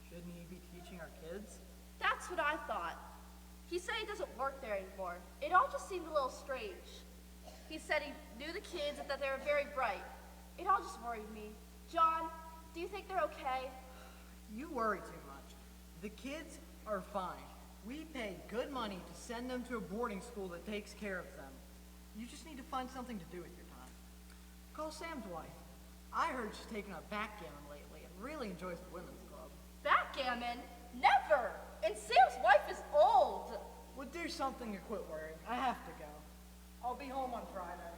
Shouldn't he be teaching our kids? That's what I thought. He said he doesn't work there anymore. It all just seemed a little strange. He said he knew the kids and that they were very bright. It all just worried me. John, do you think they're okay? You worry too much. The kids are fine. We pay good money to send them to a boarding school that takes care of them. You just need to find something to do with your time. Call Sam's wife. I heard she's taken up backgammon lately and really enjoys the women's club. Backgammon? Never! And Sam's wife is old. Well, do something to quit worrying. I have to go. I'll be home on Friday.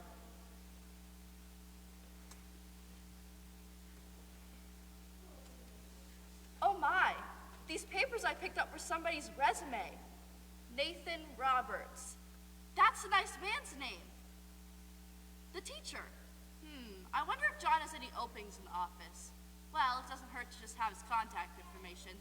Oh my, these papers I picked up were somebody's resume. Nathan Roberts. That's a nice man's name. The teacher. I wonder if John has any openings in the office. Well, it doesn't hurt to just have his contact information.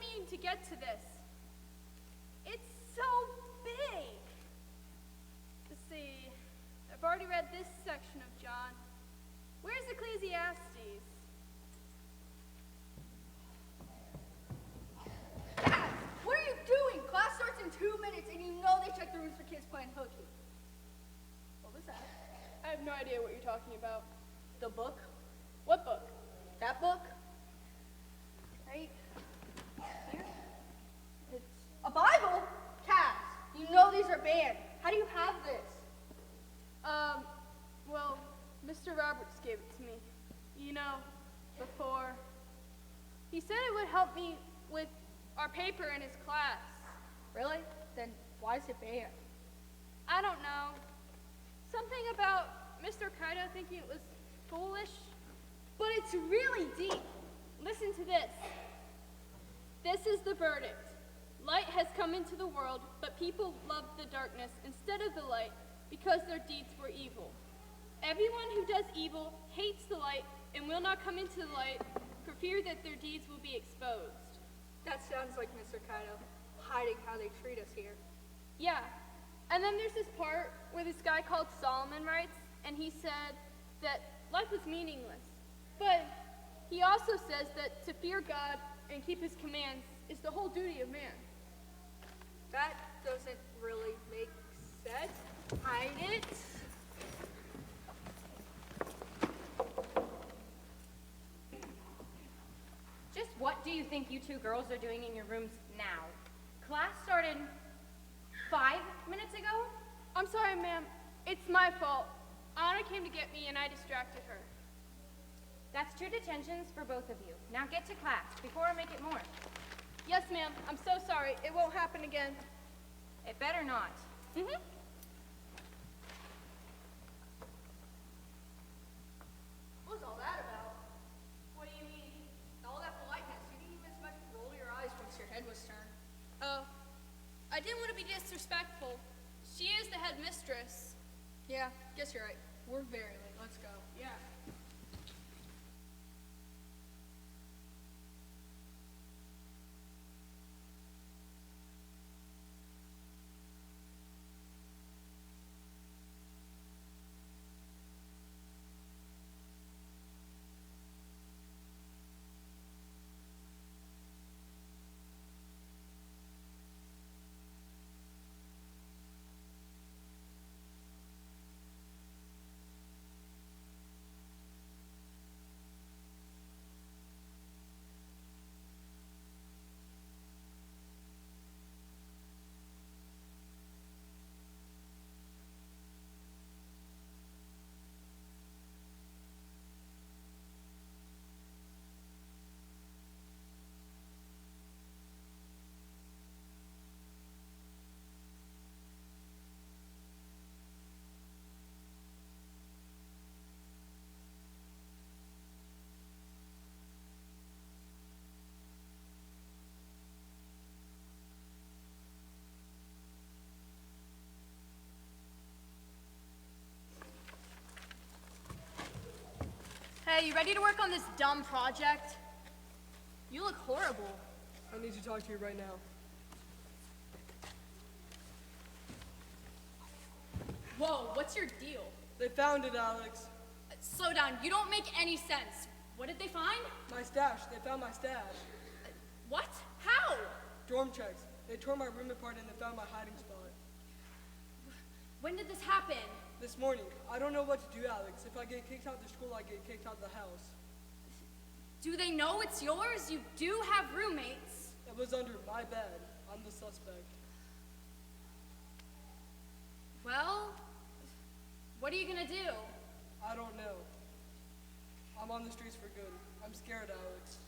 mean to get to this. It's so big. Let's see. I've already read this section of John. Where's Ecclesiastes? Dad, what are you doing? Class starts in 2 minutes, and you know they check the rooms for kids playing hooky. What was that? I have no idea what you're talking about. The book? What book? That book? Right here? It's a Bible? Cass, you know these are banned. How do you have this? Well, Mr. Roberts gave it to me. You know, before. He said it would help me with our paper in his class. Really? Then why is it banned? I don't know. Something about Mr. Kaido thinking it was foolish. But it's really deep. Listen to this. This is the verdict. Light has come into the world, but people loved the darkness instead of the light because their deeds were evil. Everyone who does evil hates the light and will not come into the light for fear that their deeds will be exposed. That sounds like Mr. Kaido hiding how they treat us here. Yeah. And then there's this part where this guy called Solomon writes, and he said that life was meaningless. But he also says that to fear God and keep his commands is the whole duty of man. That doesn't really make sense. Hide it. Just what do you think you two girls are doing in your rooms now? Class started 5 minutes ago? I'm sorry, ma'am. It's my fault. Anna came to get me and I distracted her. That's 2 detentions for both of you. Now get to class before I make it more. Yes, ma'am. I'm so sorry. It won't happen again. It better not. Mm-hmm. What was all that about? What do you mean? All that politeness. You didn't even so much roll your eyes once your head was turned. Oh. I didn't want to be disrespectful. She is the headmistress. Yeah, guess you're right. We're very late. Let's go. Yeah. Hey, you ready to work on this dumb project? You look horrible. I need to talk to you right now. Whoa, what's your deal? They found it, Alex. Slow down, you don't make any sense. What did they find? My stash. They found my stash. What? How? Dorm checks. They tore my room apart and they found my hiding spot. When did this happen? This morning. I don't know what to do, Alex. If I get kicked out of the school, I get kicked out of the house. Do they know it's yours? You do have roommates. It was under my bed. I'm the suspect. Well, what are you gonna do? I don't know. I'm on the streets for good. I'm scared, Alex.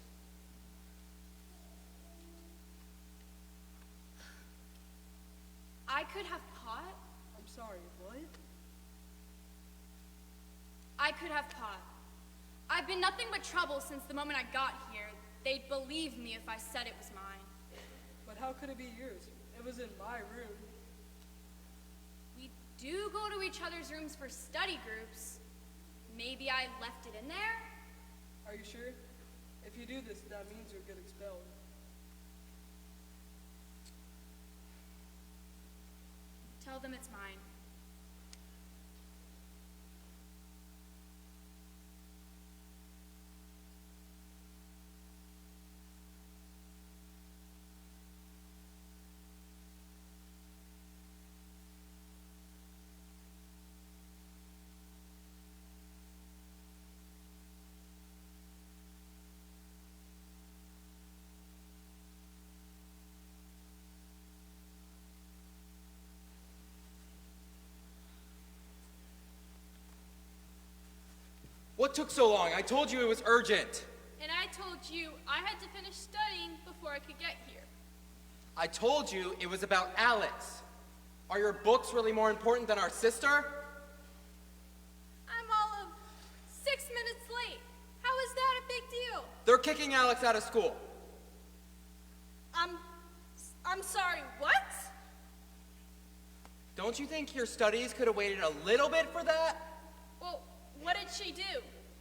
I could have pot. I'm sorry, what? I could have pot. I've been nothing but trouble since the moment I got here. They'd believe me if I said it was mine. But how could it be yours? It was in my room. We do go to each other's rooms for study groups. Maybe I left it in there? Are you sure? If you do this, that means you'll get expelled. them it's mine. What took so long? I told you it was urgent. And I told you I had to finish studying before I could get here. I told you it was about Alex. Are your books really more important than our sister? I'm all of 6 minutes late. How is that a big deal? They're kicking Alex out of school. I'm sorry, what? Don't you think your studies could have waited a little bit for that? Well, what did she do?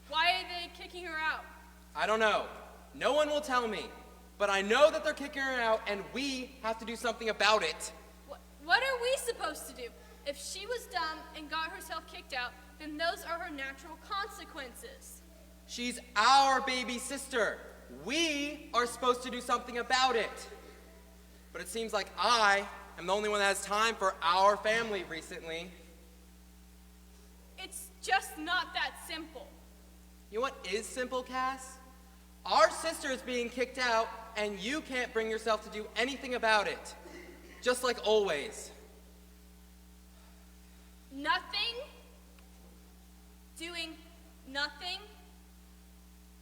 Why are they kicking her out? I don't know. No one will tell me. But I know that they're kicking her out, and we have to do something about it. What are we supposed to do? If she was dumb and got herself kicked out, then those are her natural consequences. She's our baby sister. We are supposed to do something about it. But it seems like I am the only one that has time for our family recently. It's just not that simple. You know what is simple, Cass? Our sister is being kicked out, and you can't bring yourself to do anything about it. Just like always. Nothing? Doing nothing?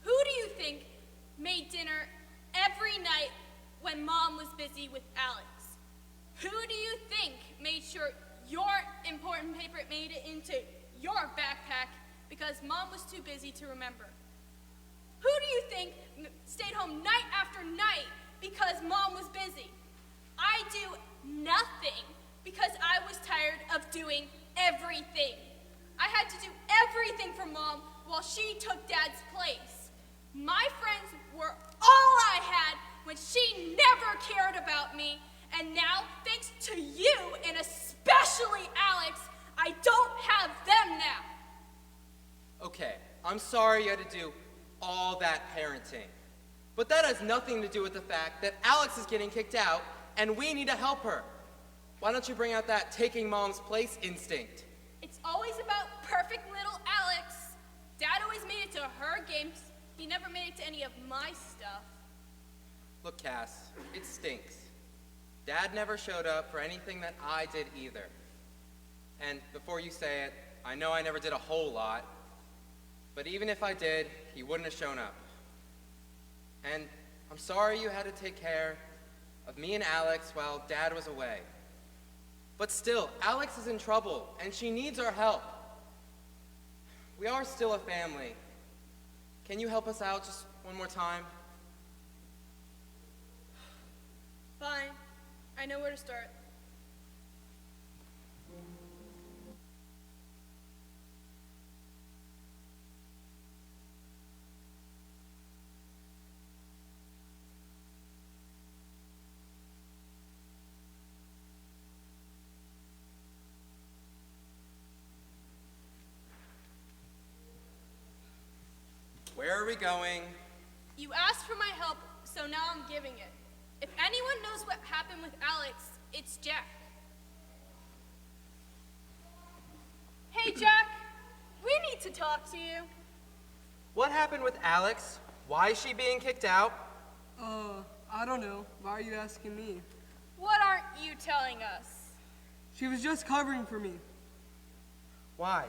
Who do you think made dinner every night when Mom was busy with Alex? Who do you think made sure your important paper made it into your backpack because Mom was too busy to remember? Who do you think stayed home night after night because Mom was busy? I do nothing because I was tired of doing everything. I had to do everything for Mom while she took Dad's place. My friends were all I had when she never cared about me, and now, thanks to you, and especially Alex, I don't have them now. Okay, I'm sorry you had to do all that parenting. But that has nothing to do with the fact that Alex is getting kicked out, and we need to help her. Why don't you bring out that taking Mom's place instinct? It's always about perfect little Alex. Dad always made it to her games. He never made it to any of my stuff. Look, Cass, it stinks. Dad never showed up for anything that I did either. And before you say it, I know I never did a whole lot, but even if I did, he wouldn't have shown up. And I'm sorry you had to take care of me and Alex while Dad was away. But still, Alex is in trouble, and she needs our help. We are still a family. Can you help us out just one more time? Fine. I know where to start. Where are we going? You asked for my help, so now I'm giving it. If anyone knows what happened with Alex, it's Jack. Hey, Jack. We need to talk to you. What happened with Alex? Why is she being kicked out? I don't know. Why are you asking me? What aren't you telling us? She was just covering for me. Why?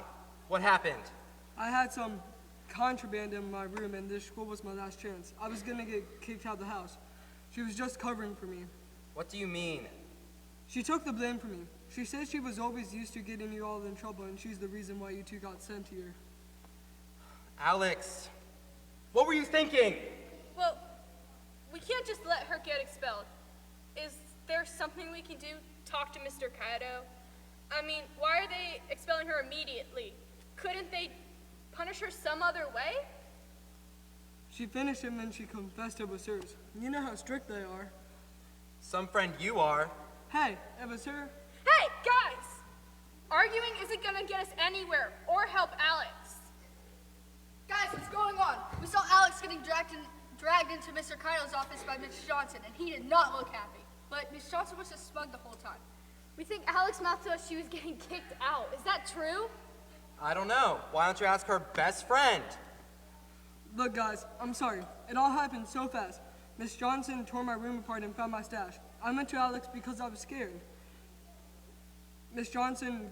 What happened? I had some contraband in my room, and this school was my last chance. I was gonna get kicked out of the house. She was just covering for me. What do you mean? She took the blame for me. She said she was always used to getting you all in trouble, and she's the reason why you two got sent here. Alex, what were you thinking? Well, we can't just let her get expelled. Is there something we can do? Talk to Mr. Kaido? I mean, why are they expelling her immediately? Couldn't they punish her some other way? She finished him and she confessed it was hers. You know how strict they are. Some friend you are. Hey, it was her. Hey, guys! gonna get us anywhere or help Alex. Guys, what's going on? We saw Alex getting dragged into Mr. Kaido's office by Miss Johnson, and he did not look happy. But Miss Johnson was just smug the whole time. We think Alex mouthed to us she was getting kicked out. Is that true? I don't know. Why don't you ask her best friend? Look, guys, I'm sorry. It all happened so fast. Miss Johnson tore my room apart and found my stash. I went to Alex because I was scared. Miss Johnson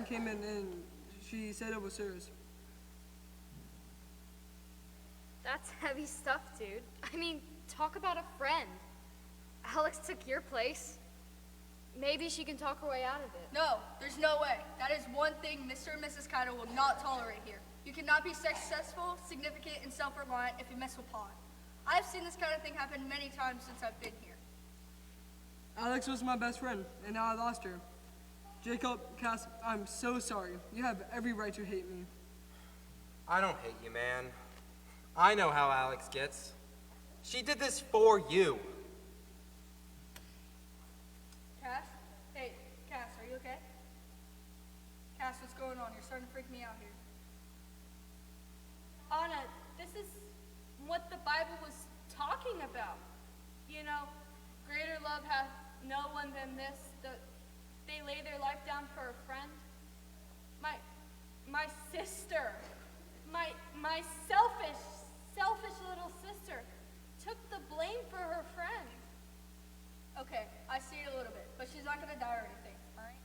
came in and she said it was hers. That's heavy stuff, dude. I mean, talk about a friend. Alex took your place. Maybe she can talk her way out of it. No, there's no way. That is one thing Mr. and Mrs. Kaido will not tolerate here. You cannot be successful, significant, and self-reliant if you mess with Pod. I've seen this kind of thing happen many times since I've been here. Alex was my best friend, and now I lost her. Jacob, Cass, I'm so sorry. You have every right to hate me. I don't hate you, man. I know how Alex gets. She did this for you. Cass? Hey, Cass, are you okay? Cass, what's going on? You're starting to freak me out here. Anna, this is what the Bible was talking about. You know, greater love hath no one than this, that they lay their life down for a friend. My sister, my selfish little sister, took the blame for her friend. Okay, I see it a little bit, but she's not gonna die or anything, alright?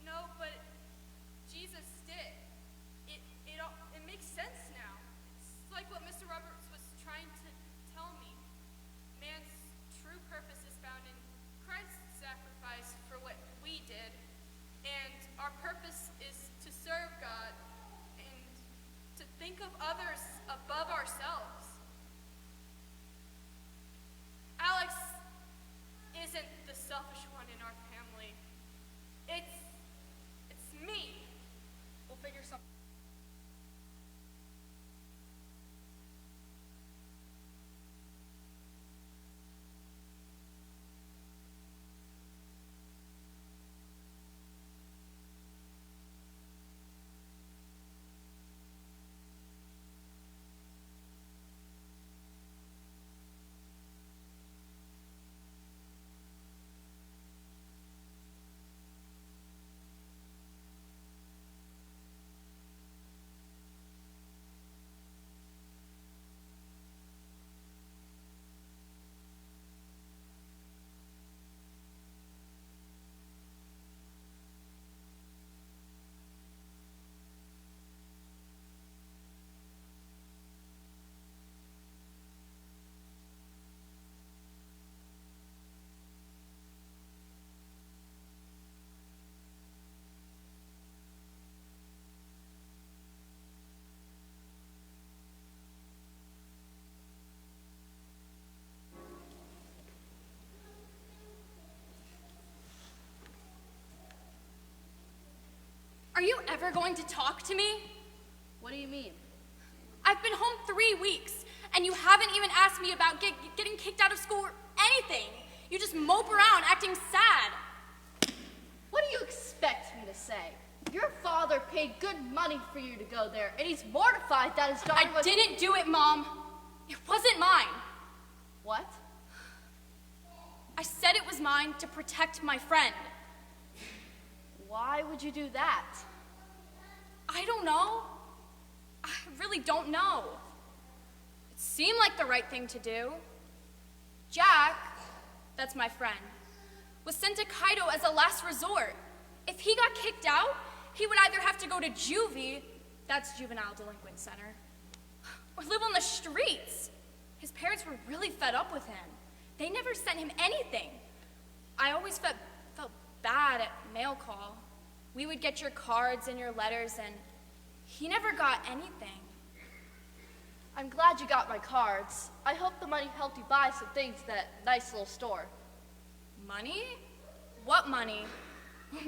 No, but Jesus did. It makes sense now. It's like what Mr. Roberts was trying to tell me. Man's true purpose is found in Christ's sacrifice for what we did, and our purpose is to serve God and to think of others above ourselves. Alex isn't the selfish one in our family. It's me. We'll figure something. Are you ever going to talk to me? What do you mean? I've been home 3 weeks, and you haven't even asked me about getting kicked out of school or anything. You just mope around acting sad. What do you expect me to say? Your father paid good money for you to go there, and he's mortified that his daughter was— I didn't do it, Mom. It wasn't mine. What? I said it was mine to protect my friend. Why would you do that? I don't know. I really don't know. It seemed like the right thing to do. Jack, that's my friend, was sent to Kaido as a last resort. If he got kicked out, he would either have to go to juvie, that's Juvenile Delinquent Center, or live on the streets. His parents were really fed up with him. They never sent him anything. I always felt bad at mail call. We would get your cards and your letters, and he never got anything. I'm glad you got my cards. I hope the money helped you buy some things at that nice little store. Money? What money?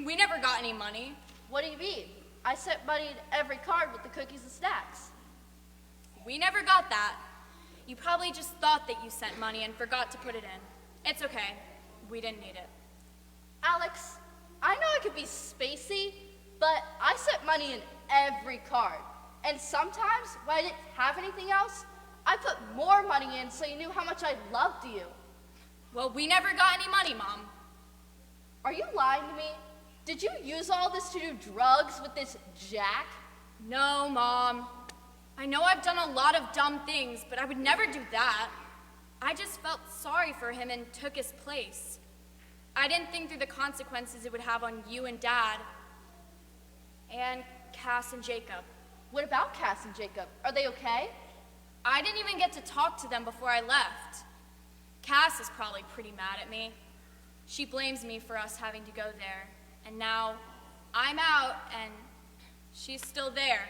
We never got any money. What do you mean? I sent money in every card with the cookies and snacks. We never got that. You probably just thought that you sent money and forgot to put it in. It's okay. We didn't need it. Alex, I know I could be spacey, but I set money in every card. And sometimes, when I didn't have anything else, I put more money in so you knew how much I loved you. Well, we never got any money, Mom. Are you lying to me? Did you use all this to do drugs with this Jack? No, Mom. I know I've done a lot of dumb things, but I would never do that. I just felt sorry for him and took his place. I didn't think through the consequences it would have on you and Dad. And Cass and Jacob. What about Cass and Jacob? Are they okay? I didn't even get to talk to them before I left. Cass is probably pretty mad at me. She blames me for us having to go there. And now I'm out and she's still there.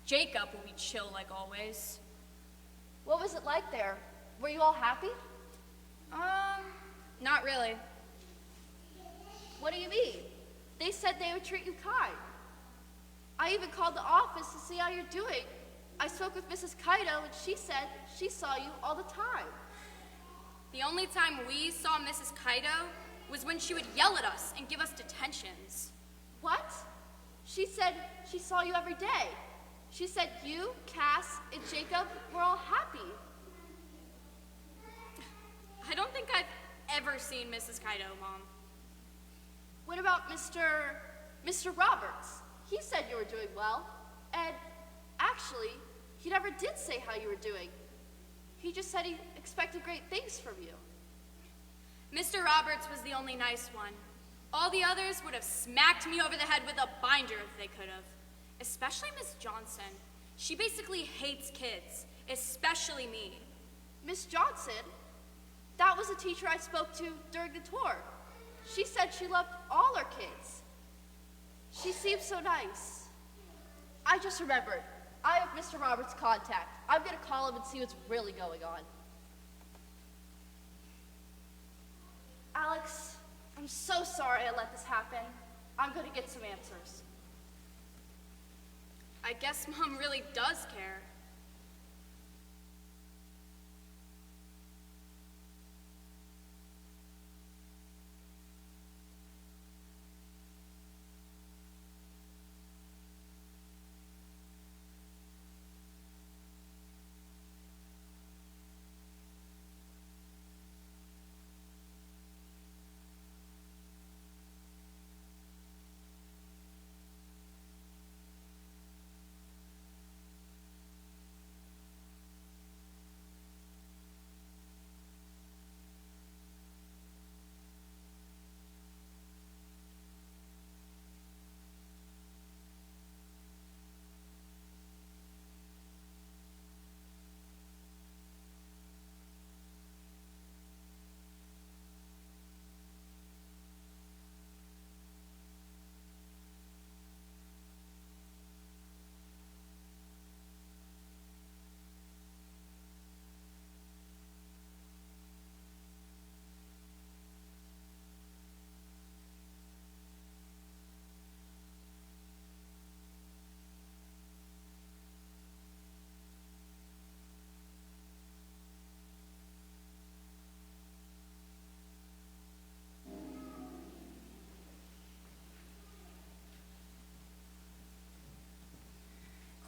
Jacob will be chill like always. What was it like there? Were you all happy? Not really. What do you mean? They said they would treat you kind. I even called the office to see how you're doing. I spoke with Mrs. Kaido and she said she saw you all the time. The only time we saw Mrs. Kaido was when she would yell at us and give us detentions. What? She said she saw you every day. She said you, Cass, and Jacob were all happy. I don't think I've ever seen Mrs. Kaido, Mom. What about Mr. Roberts? He said you were doing well, and actually, he never did say how you were doing. He just said he expected great things from you. Mr. Roberts was the only nice one. All the others would have smacked me over the head with a binder if they could have. Especially Miss Johnson. She basically hates kids, especially me. Miss Johnson? That was a teacher I spoke to during the tour. She said she loved all her kids. She seems so nice. I just remembered. I have Mr. Roberts' contact. I'm going to call him and see what's really going on. Alex, I'm so sorry I let this happen. I'm going to get some answers. I guess Mom really does care.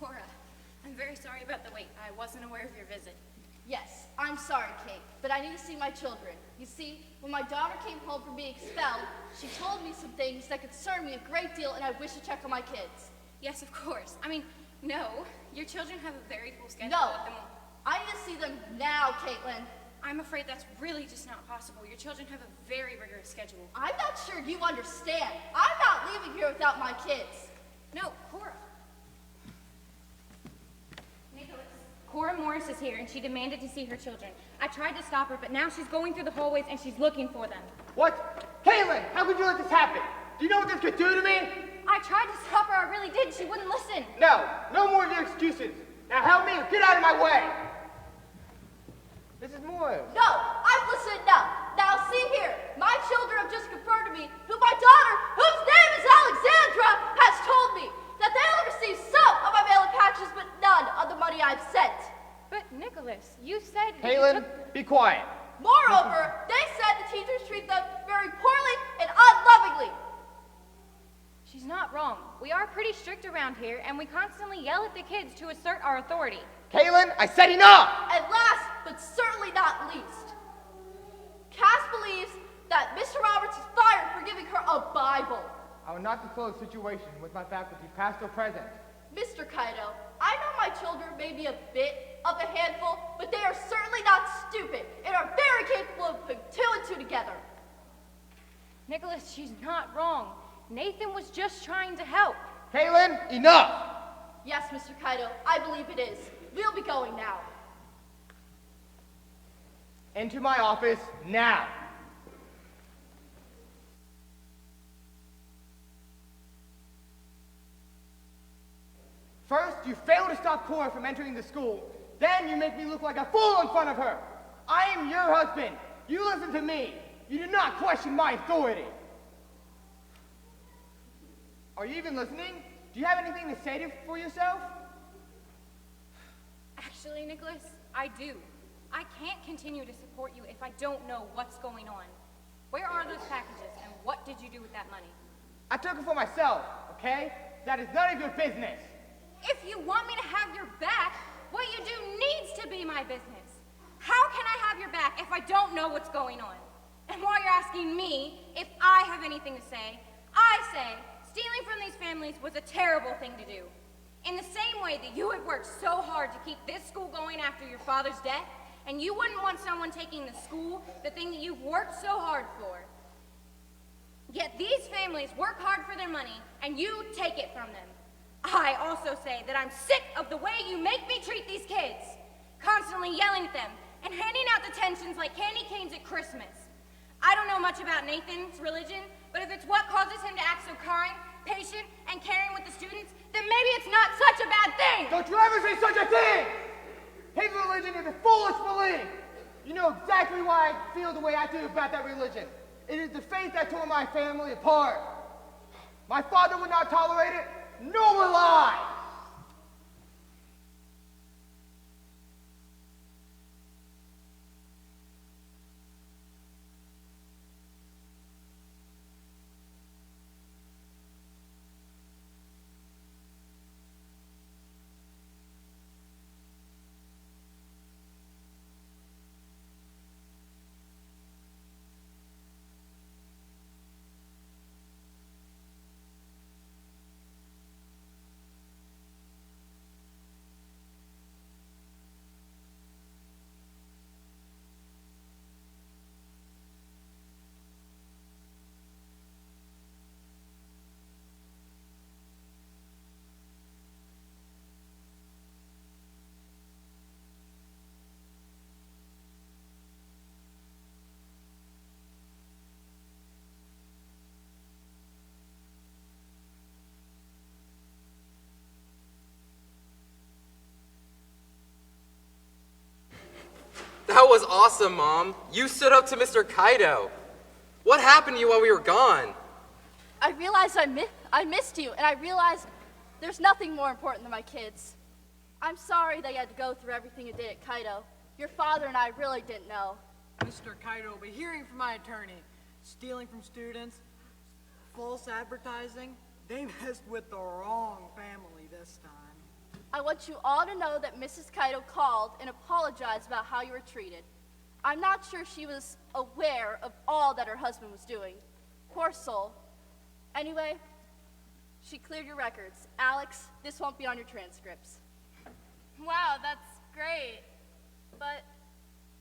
Cora, I'm very sorry about the wait. I wasn't aware of your visit. Yes, I'm sorry, Kate, but I need to see my children. You see, when my daughter came home from being expelled, she told me some things that concern me a great deal, and I wish to check on my kids. Yes, of course. I mean, no, your children have a very full schedule. No, At the moment. I need to see them now, Caitlin. I'm afraid that's really just not possible. Your children have a very rigorous schedule. I'm not sure you understand. I'm not leaving here without my kids. No, Cora. Nicholas. Cora Morris is here, and she demanded to see her children. I tried to stop her, but now she's going through the hallways, and she's looking for them. What? Caitlin, how could you let this happen? Do you know what this could do to me? I tried to stop her, I really did. She wouldn't listen. No, no more of your excuses. Now help me or get out of my way. Mrs. Moore. No, I've listened enough. Now see here, my children have just confirmed to me who my daughter, whose name is Alexandra, has told me that they will receive some of my mail-in packages, but none of the money I've sent. But Nicholas, you said... Caitlin, be quiet. Moreover, they said the teachers treat them very poorly and unlovingly. wrong. We are pretty strict around here, and we constantly yell at the kids to assert our authority. Kaylin, I said enough! And last, but certainly not least, Cass believes that Mr. Roberts is fired for giving her a Bible. I will not disclose the situation with my faculty, past or present. Mr. Kaido, I know my children may be a bit of a handful, but they are certainly not stupid and are very capable of putting two and two together. Nicholas, she's not wrong. Nathan was just trying to help. Kaylin, enough! Yes, Mr. Kaido, I believe it is. We'll be going now. Into my office, now! First, you fail to stop Cora from entering the school. Then you make me look like a fool in front of her. I am your husband. You listen to me. You do not question my authority. Are you even listening? Do you have anything to say for yourself? Actually, Nicholas, I do. I can't continue to support you if I don't know what's going on. Where are those packages, and what did you do with that money? I took it for myself, okay? That is none of your business. If you want me to have your back, what you do needs to be my business. How can I have your back if I don't know what's going on? And while you're asking me if I have anything to say, I say stealing from these families was a terrible thing to do. In the same way that you have worked so hard to keep this school going after your father's death, and you wouldn't want someone taking the school, the thing that you've worked so hard for. Yet these families work hard for their money, and you take it from them. I also say that I'm sick of the way you make me treat these kids, constantly yelling at them and handing out detentions like candy canes at Christmas. I don't know much about Nathan's religion, but if it's what causes him to act so kind, patient, and caring with the students, then maybe it's not such a bad thing. Don't you ever say such a thing! His religion is a foolish belief. You know exactly why I feel the way I do about that religion. It is the faith that tore my family apart. My father would not tolerate it, nor will I. That was awesome, Mom. You stood up to Mr. Kaido. What happened to you while we were gone? I realized I missed you, and I realized there's nothing more important than my kids. I'm sorry that you had to go through everything you did at Kaido. Your father and I really didn't know. Mr. Kaido will be hearing from my attorney. Stealing from students, false advertising. They messed with the wrong family this time. I want you all to know that Mrs. Kaido called and apologized about how you were treated. I'm not sure she was aware of all that her husband was doing. Poor soul. Anyway, she cleared your records. Alex, this won't be on your transcripts. Wow, that's great. But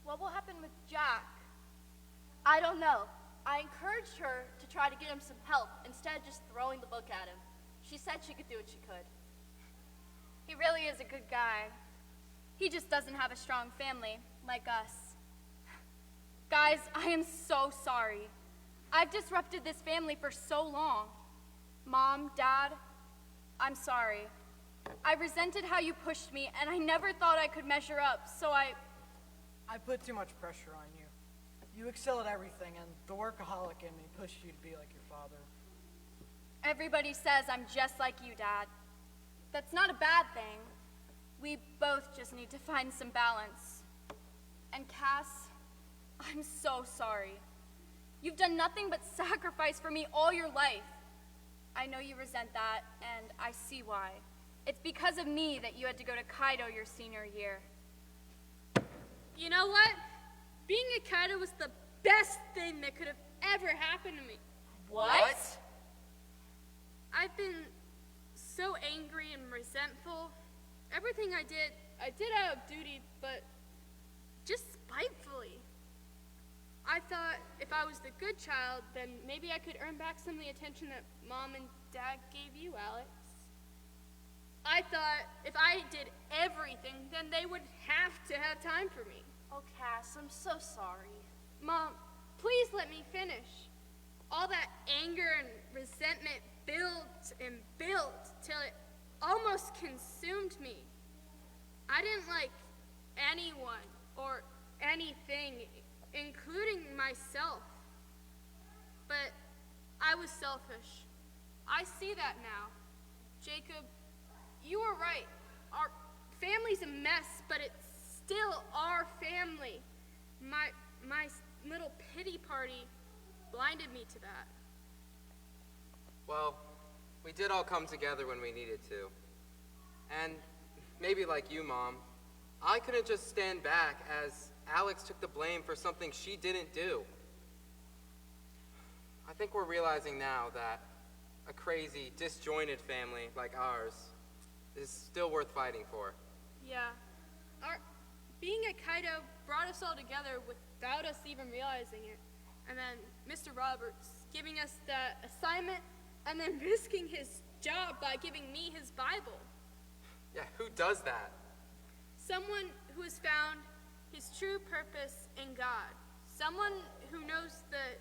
what will happen with Jack? I don't know. I encouraged her to try to get him some help instead of just throwing the book at him. She said she could do what she could. He really is a good guy. He just doesn't have a strong family like us. Guys, I am so sorry. I've disrupted this family for so long. Mom, Dad, I'm sorry. I resented how you pushed me, and I never thought I could measure up, so I put too much pressure on you. You excel at everything, and the workaholic in me pushed you to be like your father. Everybody says I'm just like you, Dad. That's not a bad thing. We both just need to find some balance. And Cass, I'm so sorry. You've done nothing but sacrifice for me all your life. I know you resent that, and I see why. It's because of me that you had to go to Kaido your senior year. You know what? Being at Kaido was the best thing that could have ever happened to me. What? I've been so angry and resentful. Everything I did out of duty, but just spitefully. I thought if I was the good child, then maybe I could earn back some of the attention that Mom and Dad gave you, Alex. I thought if I did everything, then they would have to have time for me. Oh, Cass, I'm so sorry. Mom, please let me finish. All that anger and resentment built and built till it almost consumed me. I didn't like anyone or anything, including myself. But I was selfish. I see that now. Jacob, you were right. Our family's a mess, but it's still our family. My little pity party blinded me to that. Well, we did all come together when we needed to. And maybe like you, Mom, I couldn't just stand back as Alex took the blame for something she didn't do. I think we're realizing now that a crazy, disjointed family like ours is still worth fighting for. Yeah. Being at Kaido brought us all together without us even realizing it. And then Mr. Roberts giving us that assignment and then risking his job by giving me his Bible. Yeah, who does that? Someone who has found his true purpose in God. Someone who knows that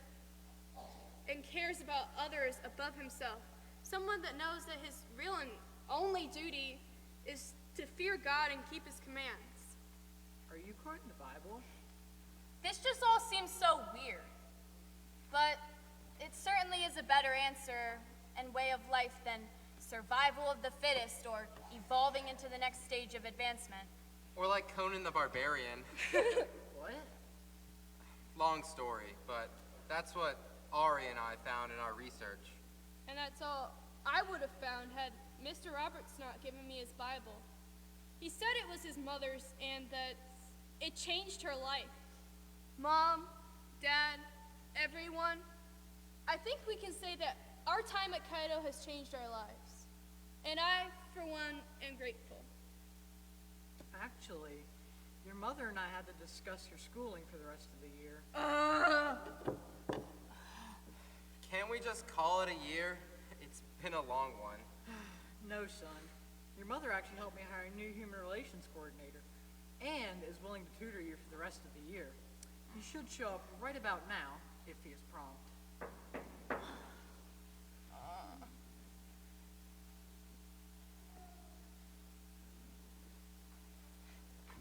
and cares about others above himself. Someone that knows that his real and only duty is to fear God and keep his commands. Are you quoting the Bible? This just all seems so weird. But it certainly is a better answer and way of life than survival of the fittest or evolving into the next stage of advancement. Or like Conan the Barbarian. What? Long story, but that's what Ari and I found in our research. And that's all I would have found had Mr. Roberts not given me his Bible. He said it was his mother's and that it changed her life. Mom, Dad, everyone, I think we can say that our time at Kaido has changed our lives. And I, for one, am grateful. Actually, your mother and I had to discuss your schooling for the rest of the year. Can't we just call it a year? It's been a long one. No, son. Your mother actually helped me hire a new human relations coordinator and is willing to tutor you for the rest of the year. You should show up right about now if he is prompt.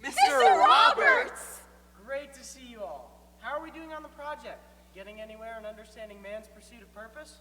Mr. Roberts! Great to see you all. How are we doing on the project? Getting anywhere in understanding man's pursuit of purpose?